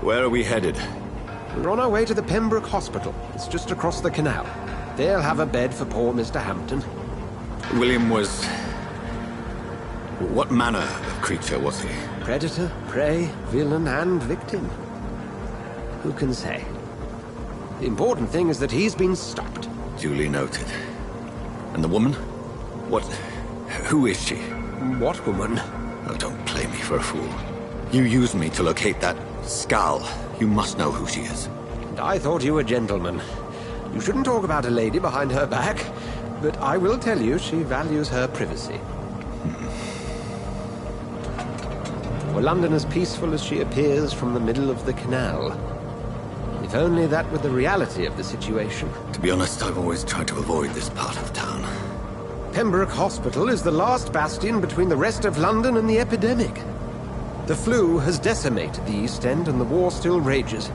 Where are we headed? We're on our way to the Pembroke Hospital. It's just across the canal. They'll have a bed for poor Mr. Hampton. William was... what manner of creature was he? Predator, prey, villain, and victim. Who can say? The important thing is that he's been stopped. Duly noted. And the woman? What... who is she? What woman? Oh, don't play me for a fool. You used me to locate that skull. You must know who she is. And I thought you a gentleman. You shouldn't talk about a lady behind her back, but I will tell you she values her privacy. Were London as peaceful as she appears from the middle of the canal? If only that were the reality of the situation. To be honest, I've always tried to avoid this part of town. Pembroke Hospital is the last bastion between the rest of London and the epidemic. The flu has decimated the East End and the war still rages.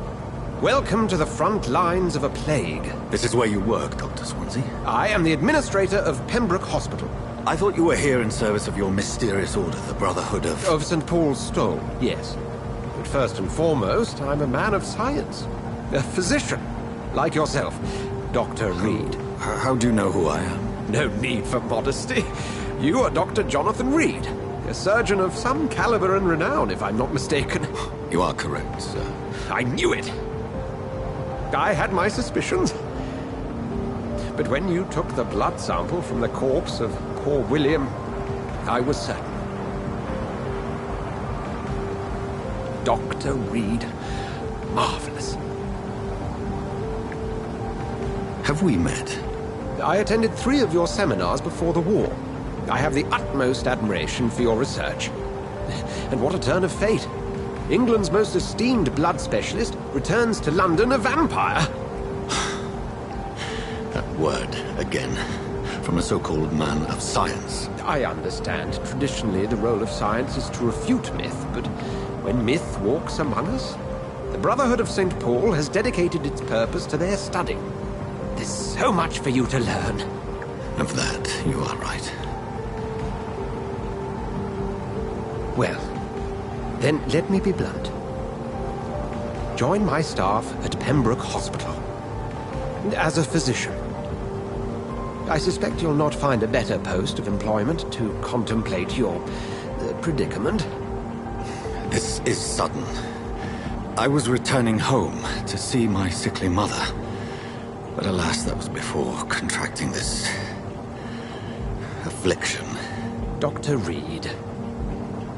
Welcome to the front lines of a plague. This is where you work, Dr. Swansea? I am the administrator of Pembroke Hospital. I thought you were here in service of your mysterious order, the Brotherhood of... Of St. Paul's Stole, yes. But first and foremost, I'm a man of science. A physician, like yourself, Dr. Reed. How do you know who I am? No need for modesty. You are Dr. Jonathan Reed, a surgeon of some caliber and renown, if I'm not mistaken. You are correct, sir. I knew it! I had my suspicions. But when you took the blood sample from the corpse of poor William, I was certain. Dr. Reed. Marvelous. Have we met? I attended 3 of your seminars before the war. I have the utmost admiration for your research. And what a turn of fate. England's most esteemed blood specialist returns to London a vampire. That word, again. From a so-called man of science. I understand. Traditionally, the role of science is to refute myth, but when myth walks among us, the Brotherhood of St. Paul has dedicated its purpose to their study. There's so much for you to learn. Of that, you are right. Well, then let me be blunt. join my staff at Pembroke Hospital. As a physician. I suspect you'll not find a better post of employment to contemplate your predicament. This is sudden. I was returning home to see my sickly mother. But alas, that was before contracting this affliction. Dr. Reed,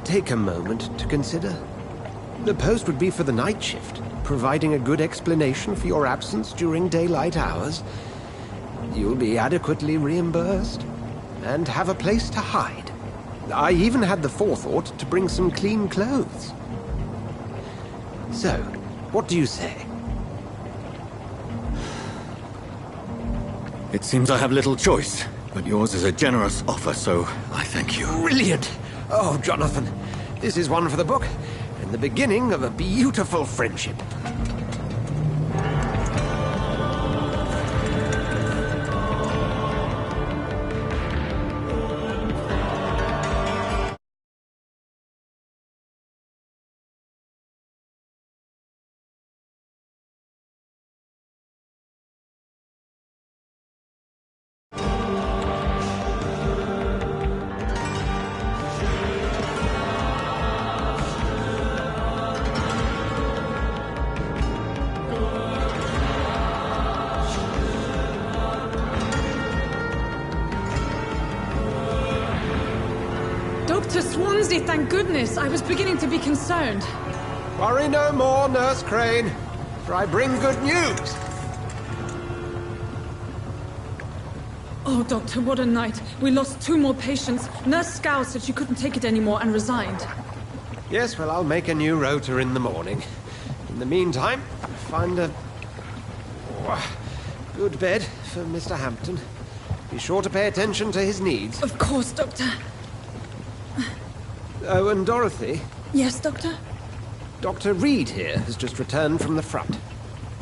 take a moment to consider. The post would be for the night shift, providing a good explanation for your absence during daylight hours. You'll be adequately reimbursed and have a place to hide. I even had the forethought to bring some clean clothes. So, what do you say? It seems I have little choice, but yours is a generous offer, so I thank you. Brilliant! Oh, Jonathan, this is one for the book, and the beginning of a beautiful friendship. Dr. Swansea, thank goodness. I was beginning to be concerned. Worry no more, Nurse Crane, for I bring good news. Oh, Doctor, what a night. We lost 2 more patients. Nurse Scow said she couldn't take it anymore and resigned. Yes, well, I'll make a new rota in the morning. In the meantime, find a good bed for Mr. Hampton. Be sure to pay attention to his needs. Of course, Doctor. Oh, and Dorothy? Yes, Doctor? Dr. Reed here has just returned from the front.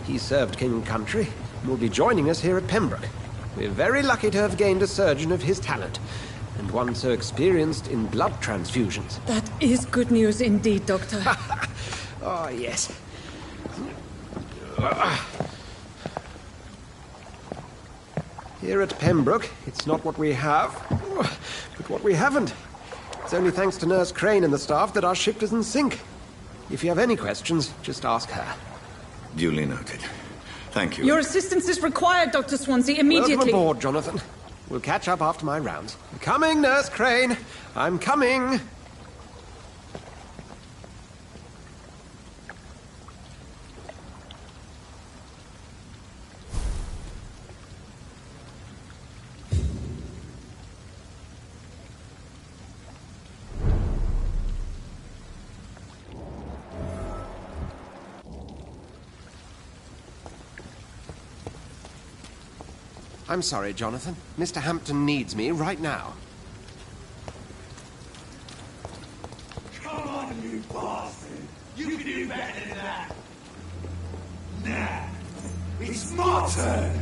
He served King and Country and will be joining us here at Pembroke. We're very lucky to have gained a surgeon of his talent, and one so experienced in blood transfusions. That is good news indeed, Doctor. Oh, yes. Here at Pembroke, it's not what we have, but what we haven't. It's only thanks to Nurse Crane and the staff that our ship isn't sink. If you have any questions, just ask her. Duly noted. Thank you. Your assistance is required, Dr. Swansea, immediately. Welcome aboard, Jonathan. We'll catch up after my rounds. I'm coming, Nurse Crane. I'm coming. I'm sorry, Jonathan. Mr. Hampton needs me right now. Come on, you bastard! You can do better than that! Nah! It's my turn!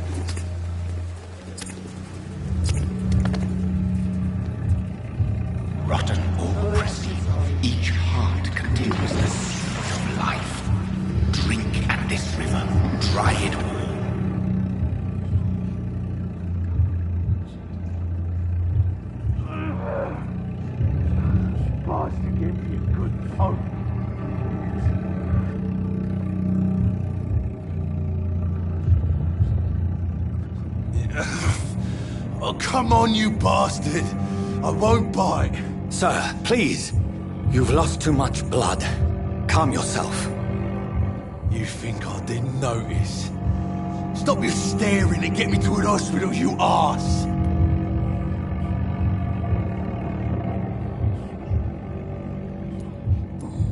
Rotten oppressive, each heart contains the seed of life. Drink at this river, dry it all. Bastard gave me a good poke. Oh, come on, you bastard! I won't bite. Sir, please. You've lost too much blood. Calm yourself. You think I didn't notice? Stop your staring and get me to an hospital, you arse!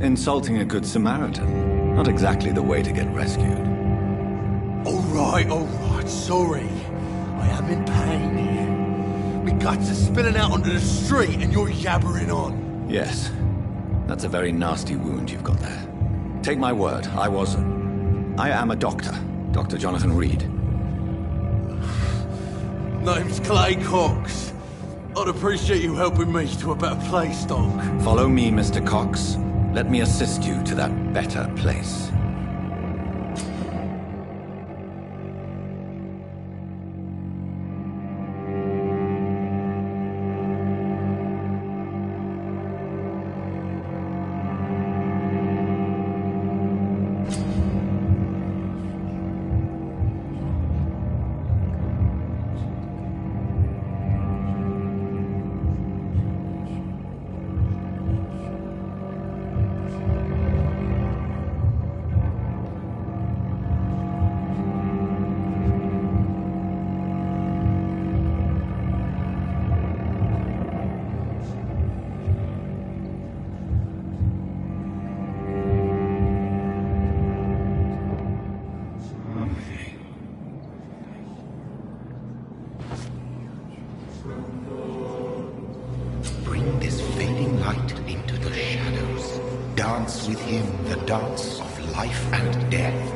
Insulting a good Samaritan. Not exactly the way to get rescued. All right, sorry. I am in pain here. My guts are spilling out onto the street and you're yabbering on. Yes. That's a very nasty wound you've got there. Take my word, I am a doctor. Dr. Jonathan Reed. Name's Clay Cox. I'd appreciate you helping me to a better place, Doc. Follow me, Mr. Cox. Let me assist you to that better place. Bring this fading light into the shadows. Dance with him the dance of life and death.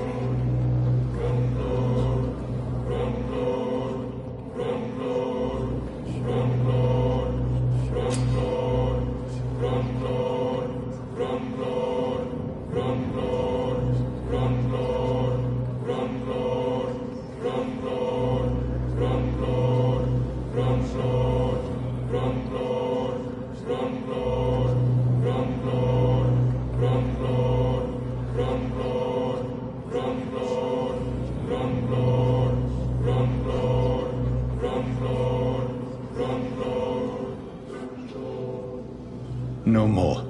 No more.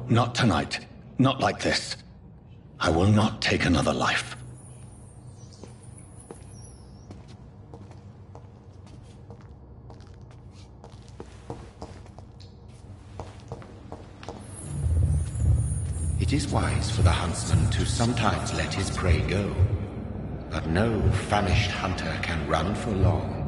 Not tonight. Not like this. I will not take another life. It is wise for the huntsman to sometimes let his prey go, but no famished hunter can run for long.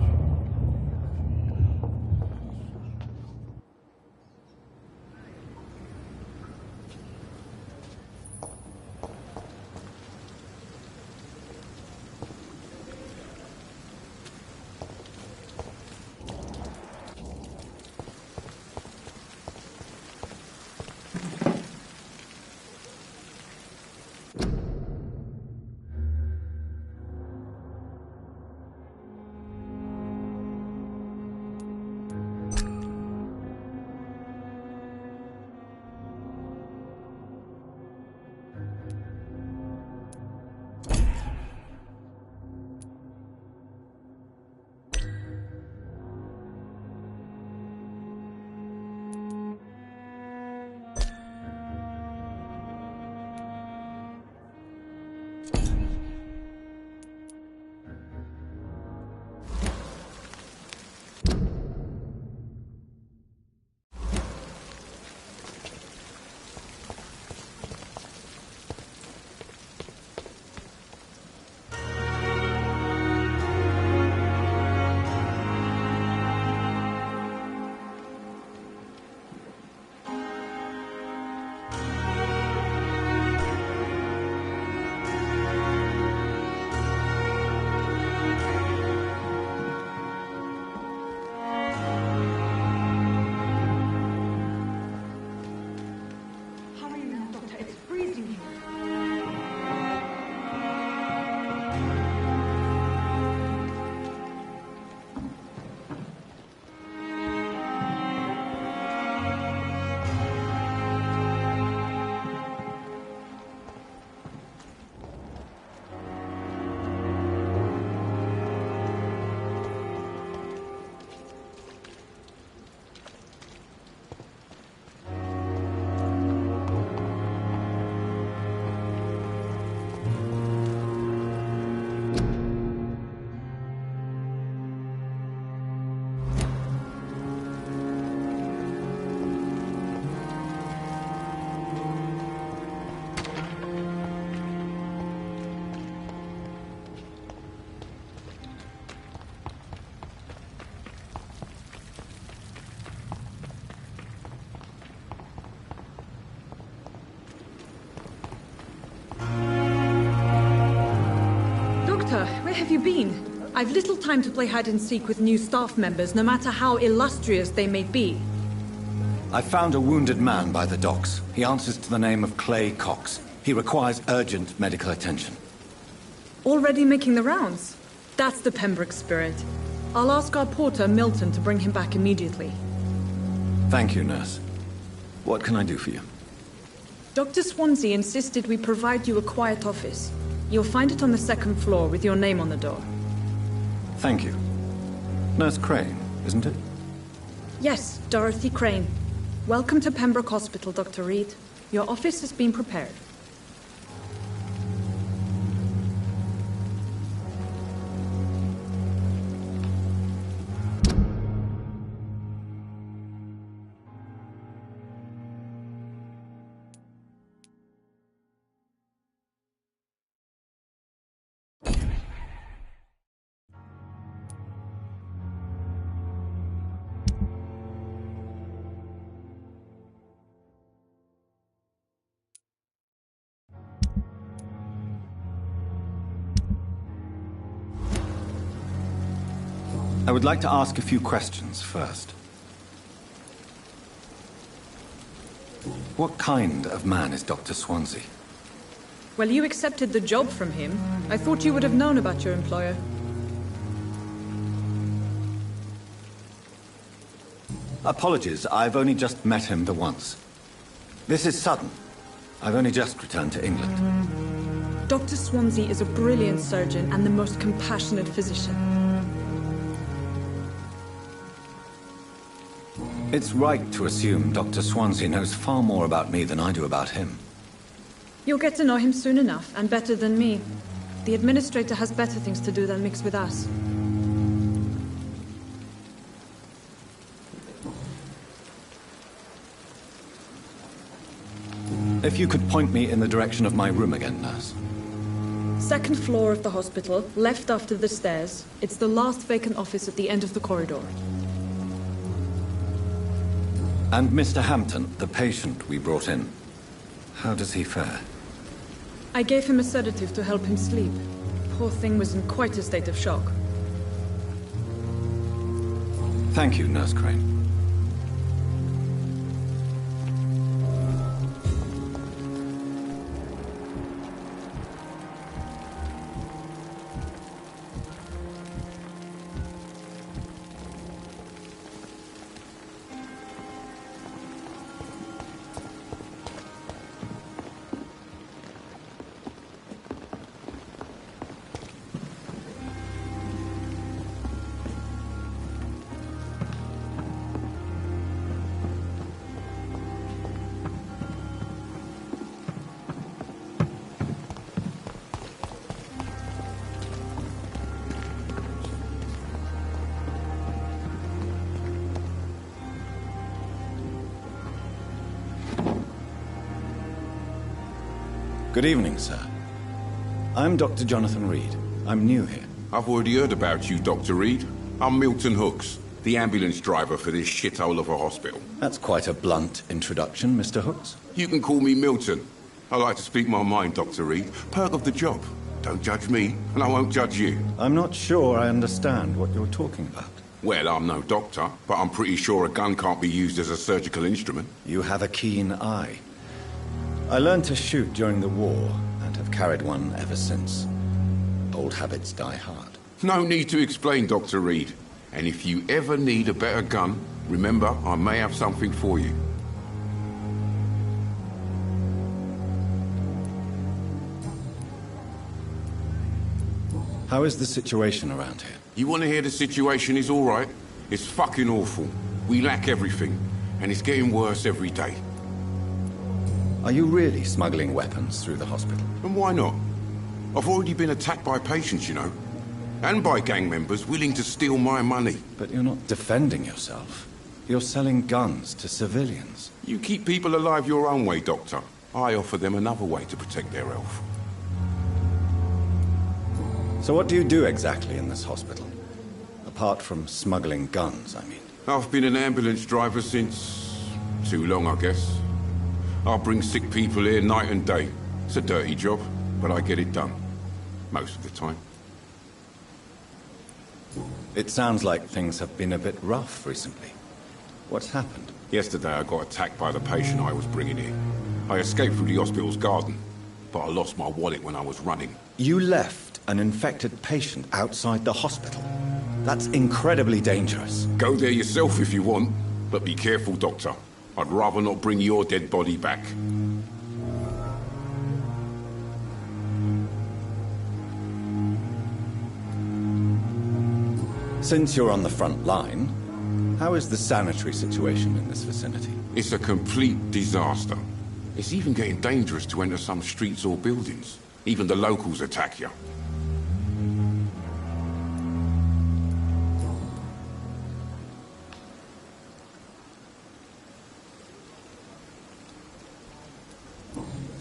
Where have you been? I've little time to play hide and seek with new staff members, no matter how illustrious they may be. I found a wounded man by the docks. He answers to the name of Clay Cox. He requires urgent medical attention. Already making the rounds? That's the Pembroke spirit. I'll ask our porter, Milton, to bring him back immediately. Thank you, nurse. What can I do for you? Dr. Swansea insisted we provide you a quiet office. You'll find it on the second floor with your name on the door. Thank you. Nurse Crane, isn't it? Yes, Dorothy Crane. Welcome to Pembroke Hospital, Dr. Reed. Your office has been prepared. I would like to ask a few questions first. What kind of man is Dr. Swansea? Well, you accepted the job from him. I thought you would have known about your employer. Apologies, I've only just met him the once. This is sudden. I've only just returned to England. Dr. Swansea is a brilliant surgeon and the most compassionate physician. It's right to assume Dr. Swansea knows far more about me than I do about him. You'll get to know him soon enough, and better than me. The administrator has better things to do than mix with us. If you could point me in the direction of my room again, nurse. Second floor of the hospital, left after the stairs. It's the last vacant office at the end of the corridor. And Mr. Hampton, the patient we brought in. How does he fare? I gave him a sedative to help him sleep. Poor thing was in quite a state of shock. Thank you, Nurse Crane. Good evening, sir. I'm Dr. Jonathan Reed. I'm new here. I've already heard about you, Dr. Reed. I'm Milton Hooks, the ambulance driver for this shithole of a hospital. That's quite a blunt introduction, Mr. Hooks. You can call me Milton. I like to speak my mind, Dr. Reed. Perk of the job. Don't judge me, and I won't judge you. I'm not sure I understand what you're talking about. Well, I'm no doctor, but I'm pretty sure a gun can't be used as a surgical instrument. You have a keen eye. I learned to shoot during the war, and have carried one ever since. Old habits die hard. No need to explain, Dr. Reed. And if you ever need a better gun, remember, I may have something for you. How is the situation around here? You want to hear the situation is all right? It's fucking awful. We lack everything, and it's getting worse every day. Are you really smuggling weapons through the hospital? And why not? I've already been attacked by patients, you know. And by gang members willing to steal my money. But you're not defending yourself. You're selling guns to civilians. You keep people alive your own way, Doctor. I offer them another way to protect their health. So what do you do exactly in this hospital? Apart from smuggling guns, I mean. I've been an ambulance driver since... too long, I guess. I bring sick people here night and day. It's a dirty job, but I get it done. Most of the time. It sounds like things have been a bit rough recently. What's happened? Yesterday I got attacked by the patient I was bringing here. I escaped through the hospital's garden, but I lost my wallet when I was running. You left an infected patient outside the hospital? That's incredibly dangerous. Go there yourself if you want, but be careful, Doctor. I'd rather not bring your dead body back. Since you're on the front line, how is the sanitary situation in this vicinity? It's a complete disaster. It's even getting dangerous to enter some streets or buildings. Even the locals attack you.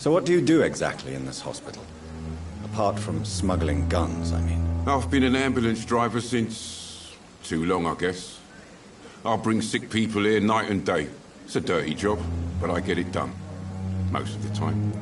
So what do you do exactly in this hospital? Apart from smuggling guns, I mean. I've been an ambulance driver since... too long, I guess. I bring sick people here night and day. It's a dirty job, but I get it done. Most of the time.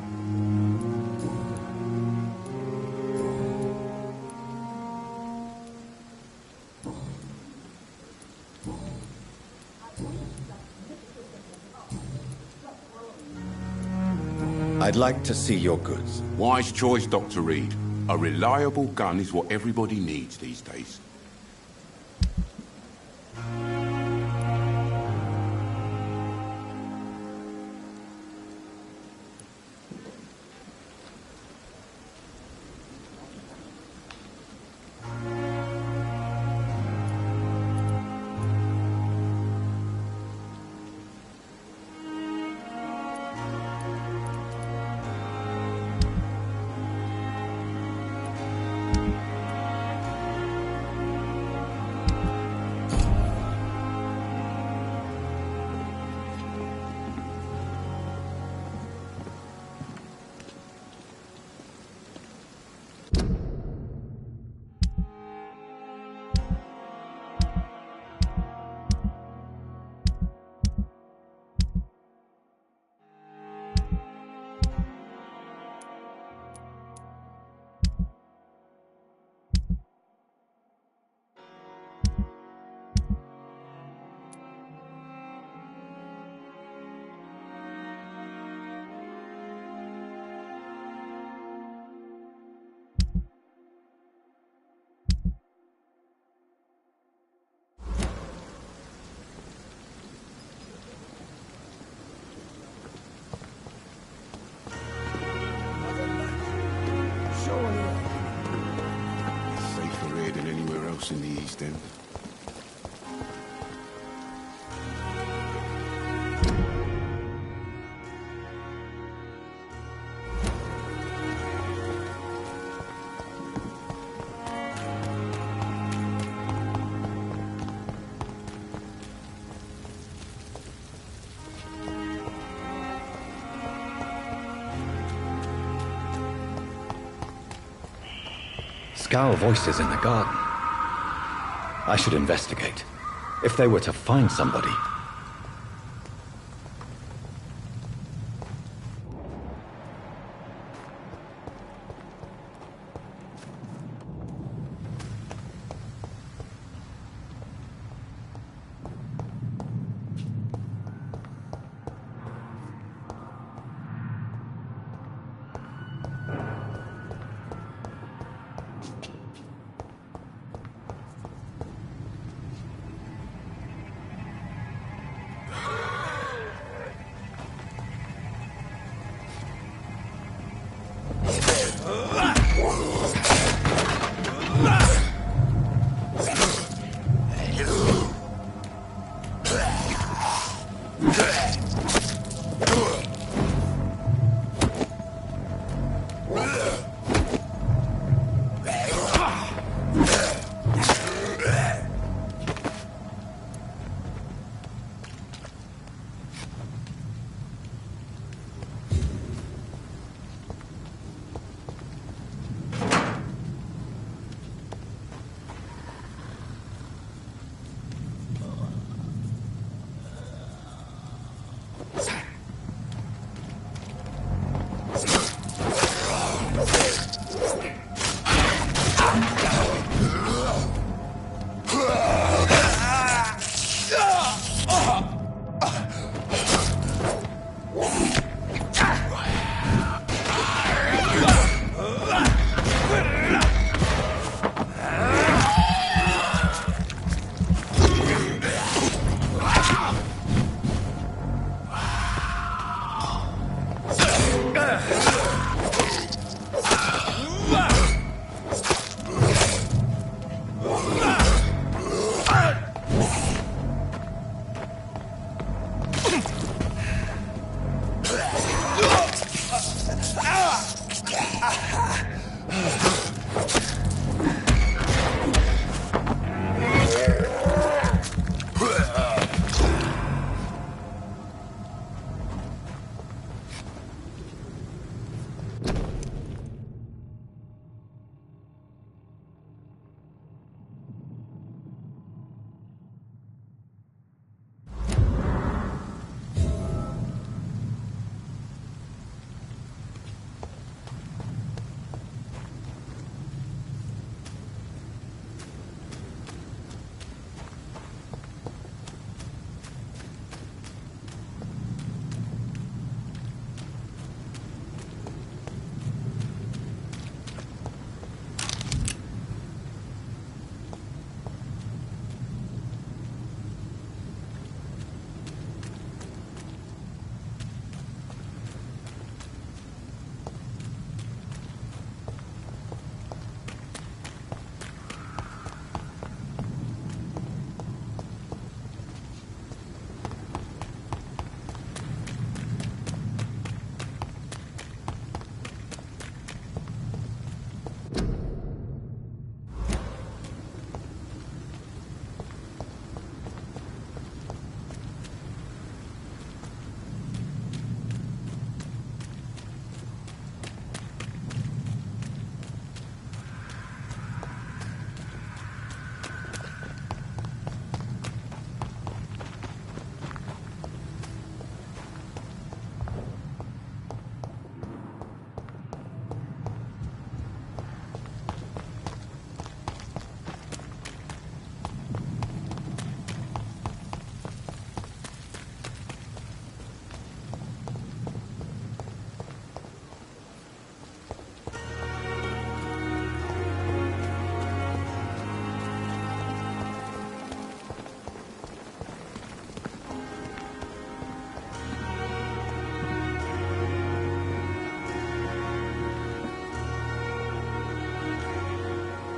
I'd like to see your goods. Wise choice, Dr. Reed. A reliable gun is what everybody needs these days. Safer here than anywhere else in the East End. Scowl voices in the garden. I should investigate. If they were to find somebody.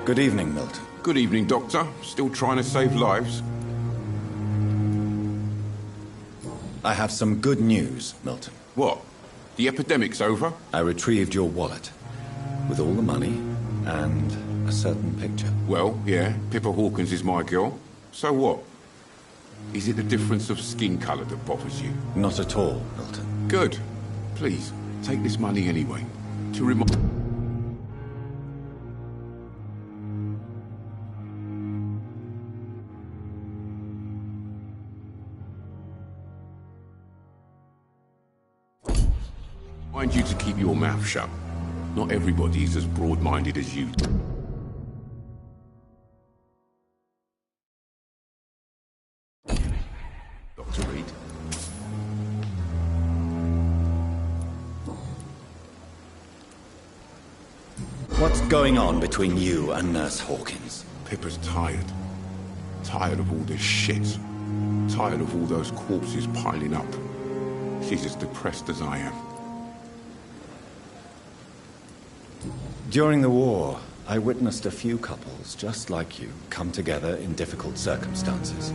Good evening, Milton. Good evening, Doctor. Still trying to save lives? I have some good news, Milton. What? The epidemic's over? I retrieved your wallet, with all the money and a certain picture. Well, yeah, Pippa Hawkins is my girl. So what? Is it the difference of skin colour that bothers you? Not at all, Milton. Good. Please, take this money anyway. To remind... Mind you to keep your mouth shut. Not everybody is as broad-minded as you. Dr. Reed. What's going on between you and Nurse Hawkins? Pippa's tired. Tired of all this shit. Tired of all those corpses piling up. She's as depressed as I am. During the war, I witnessed a few couples just like you come together in difficult circumstances.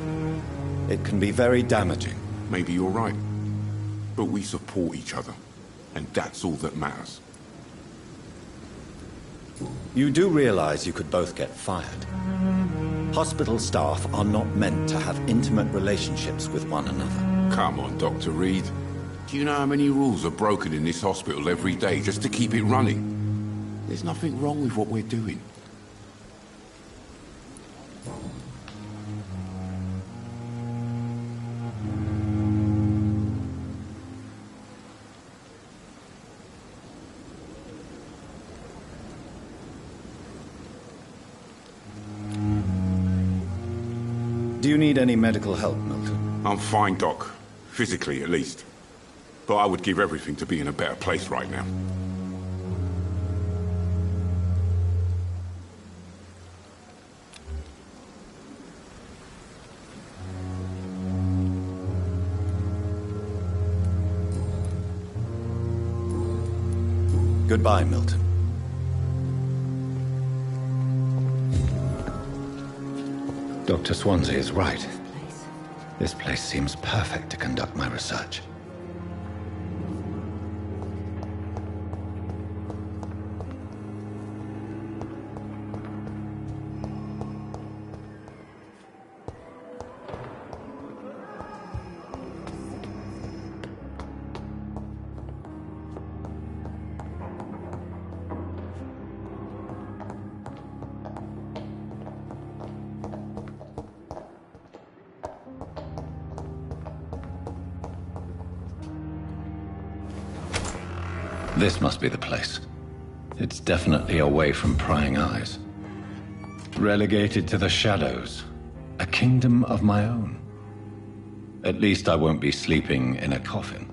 It can be very damaging. Maybe you're right. But we support each other. And that's all that matters. You do realize you could both get fired. Hospital staff are not meant to have intimate relationships with one another. Come on, Dr. Reed. Do you know how many rules are broken in this hospital every day just to keep it running? There's nothing wrong with what we're doing. Do you need any medical help, Milton? I'm fine, Doc. Physically, at least. But I would give everything to be in a better place right now. Goodbye, Milton. Dr. Swansea is right. This place seems perfect to conduct my research. This must be the place. It's definitely away from prying eyes. Relegated to the shadows. A kingdom of my own. At least I won't be sleeping in a coffin.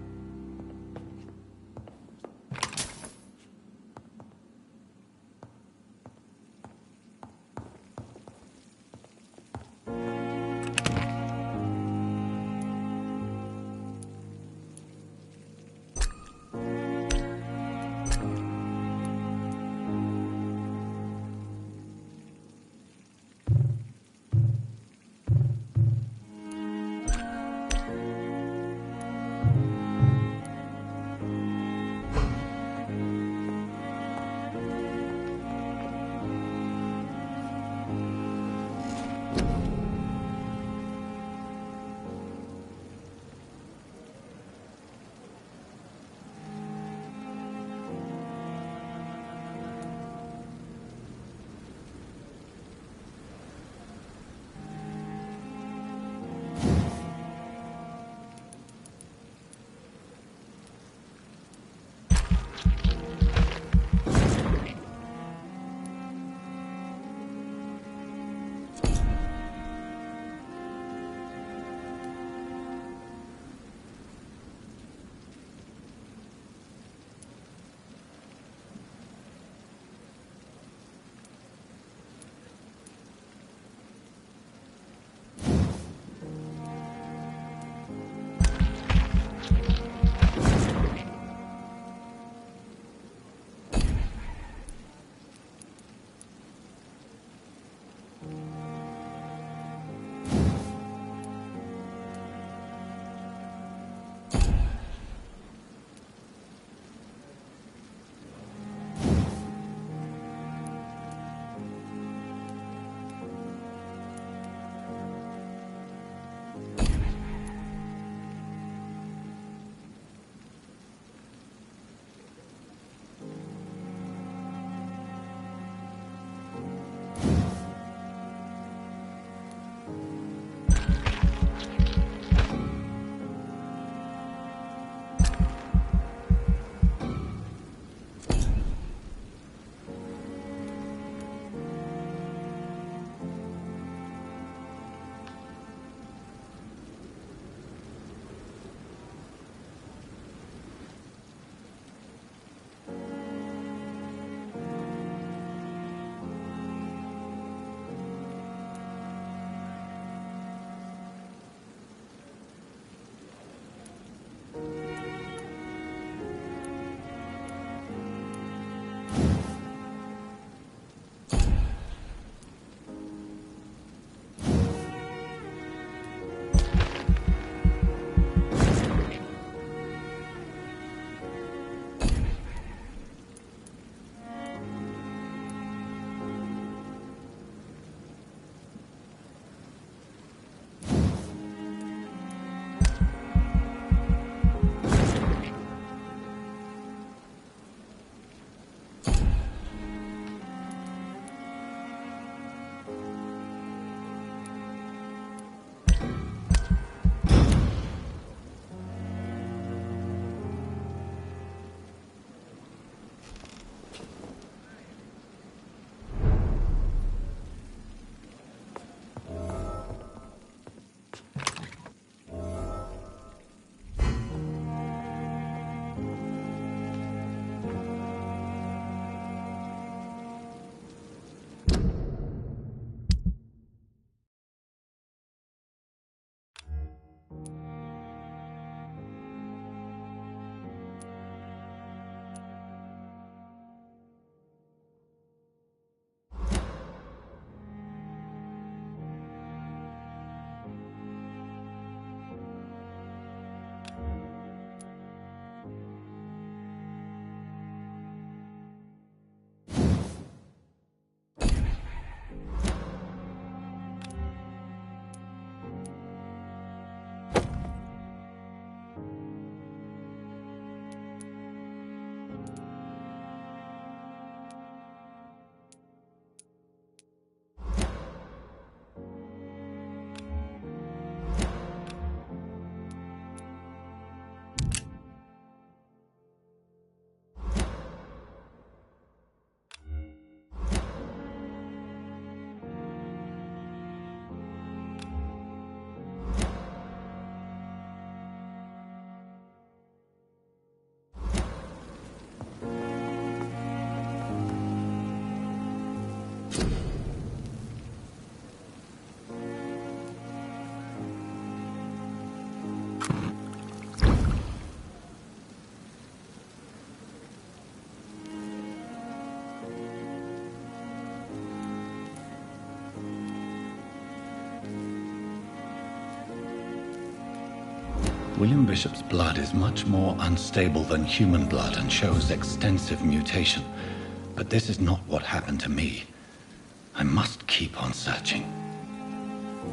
William Bishop's blood is much more unstable than human blood and shows extensive mutation. But this is not what happened to me. I must keep on searching.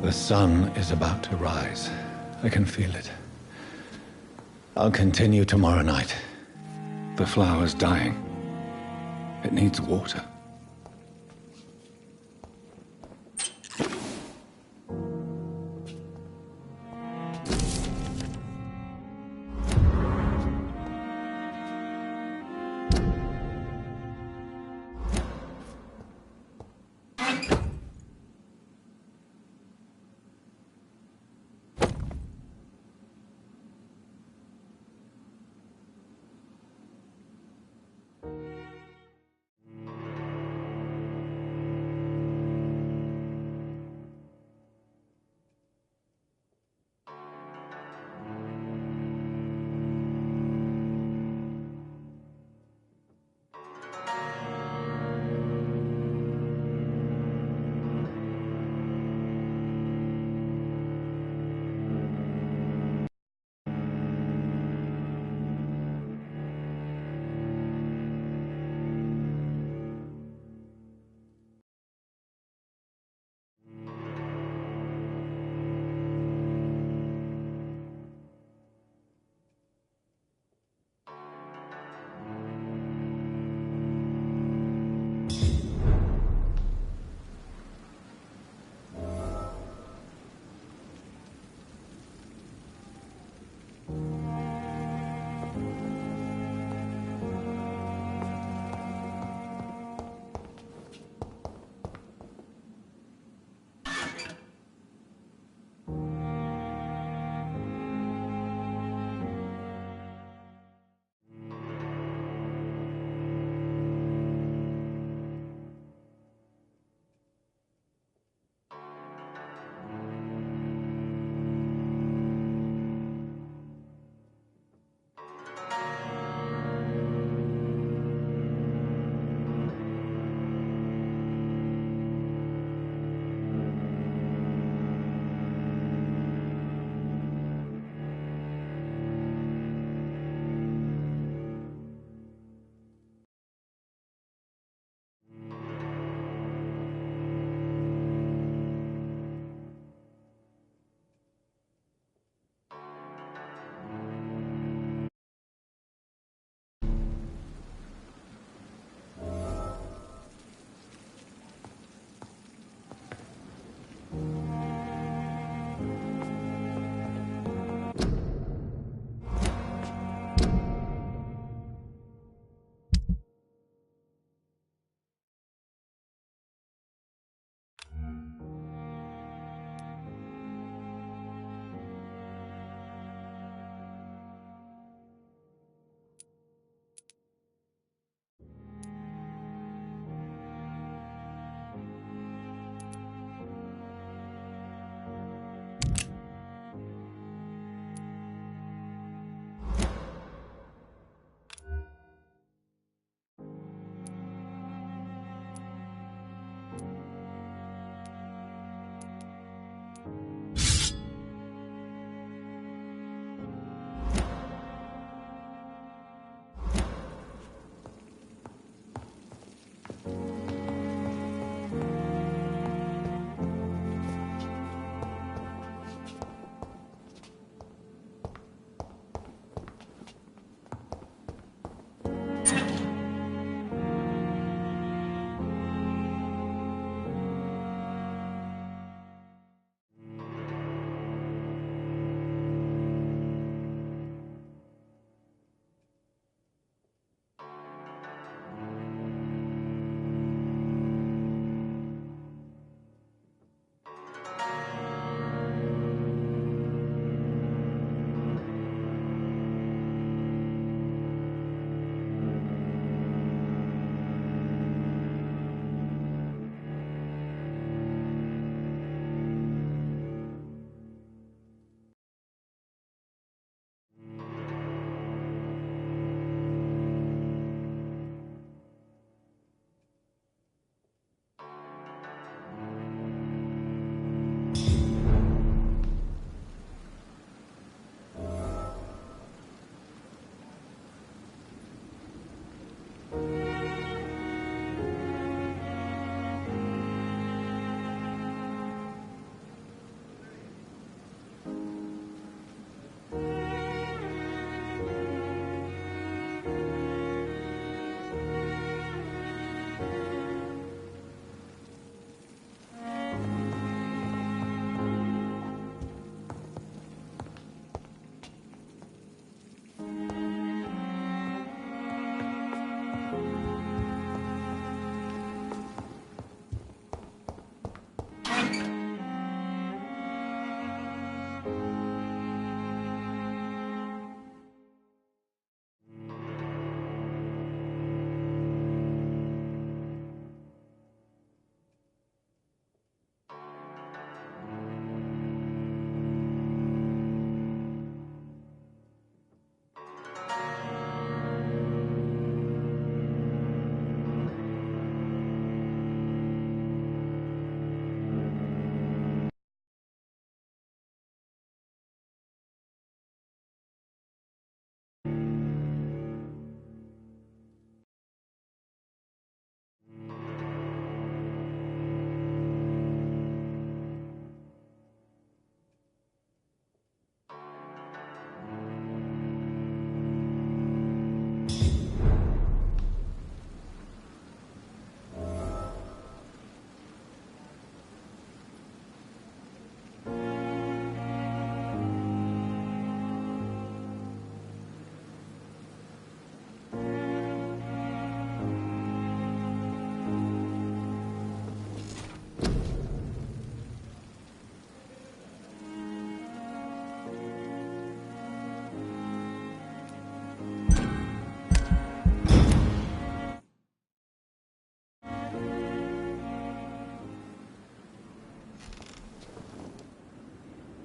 The sun is about to rise. I can feel it. I'll continue tomorrow night. The flower's dying. It needs water.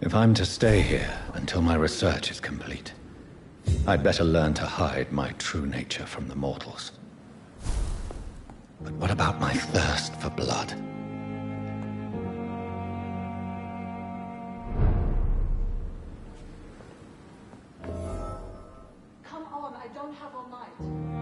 If I'm to stay here until my research is complete, I'd better learn to hide my true nature from the mortals. But what about my thirst for blood? Come on, I don't have all night.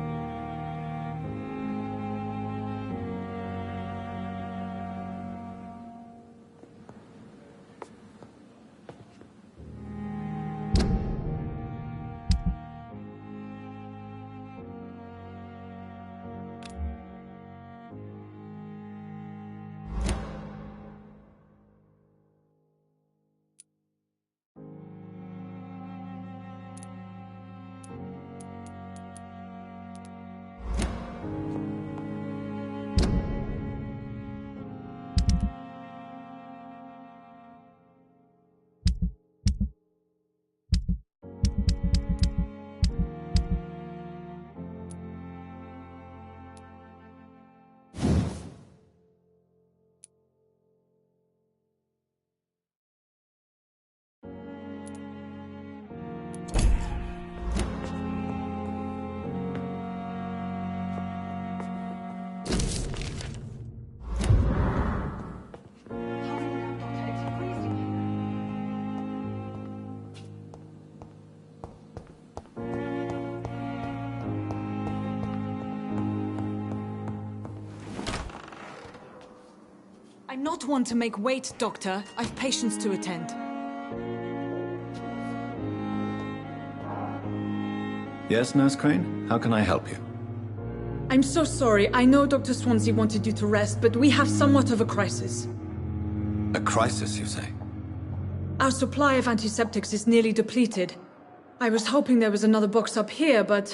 I'm not one to make wait, Doctor. I've patients to attend. Yes, Nurse Crane? How can I help you? I'm so sorry. I know Dr. Swansea wanted you to rest, but we have somewhat of a crisis. A crisis, you say? Our supply of antiseptics is nearly depleted. I was hoping there was another box up here, but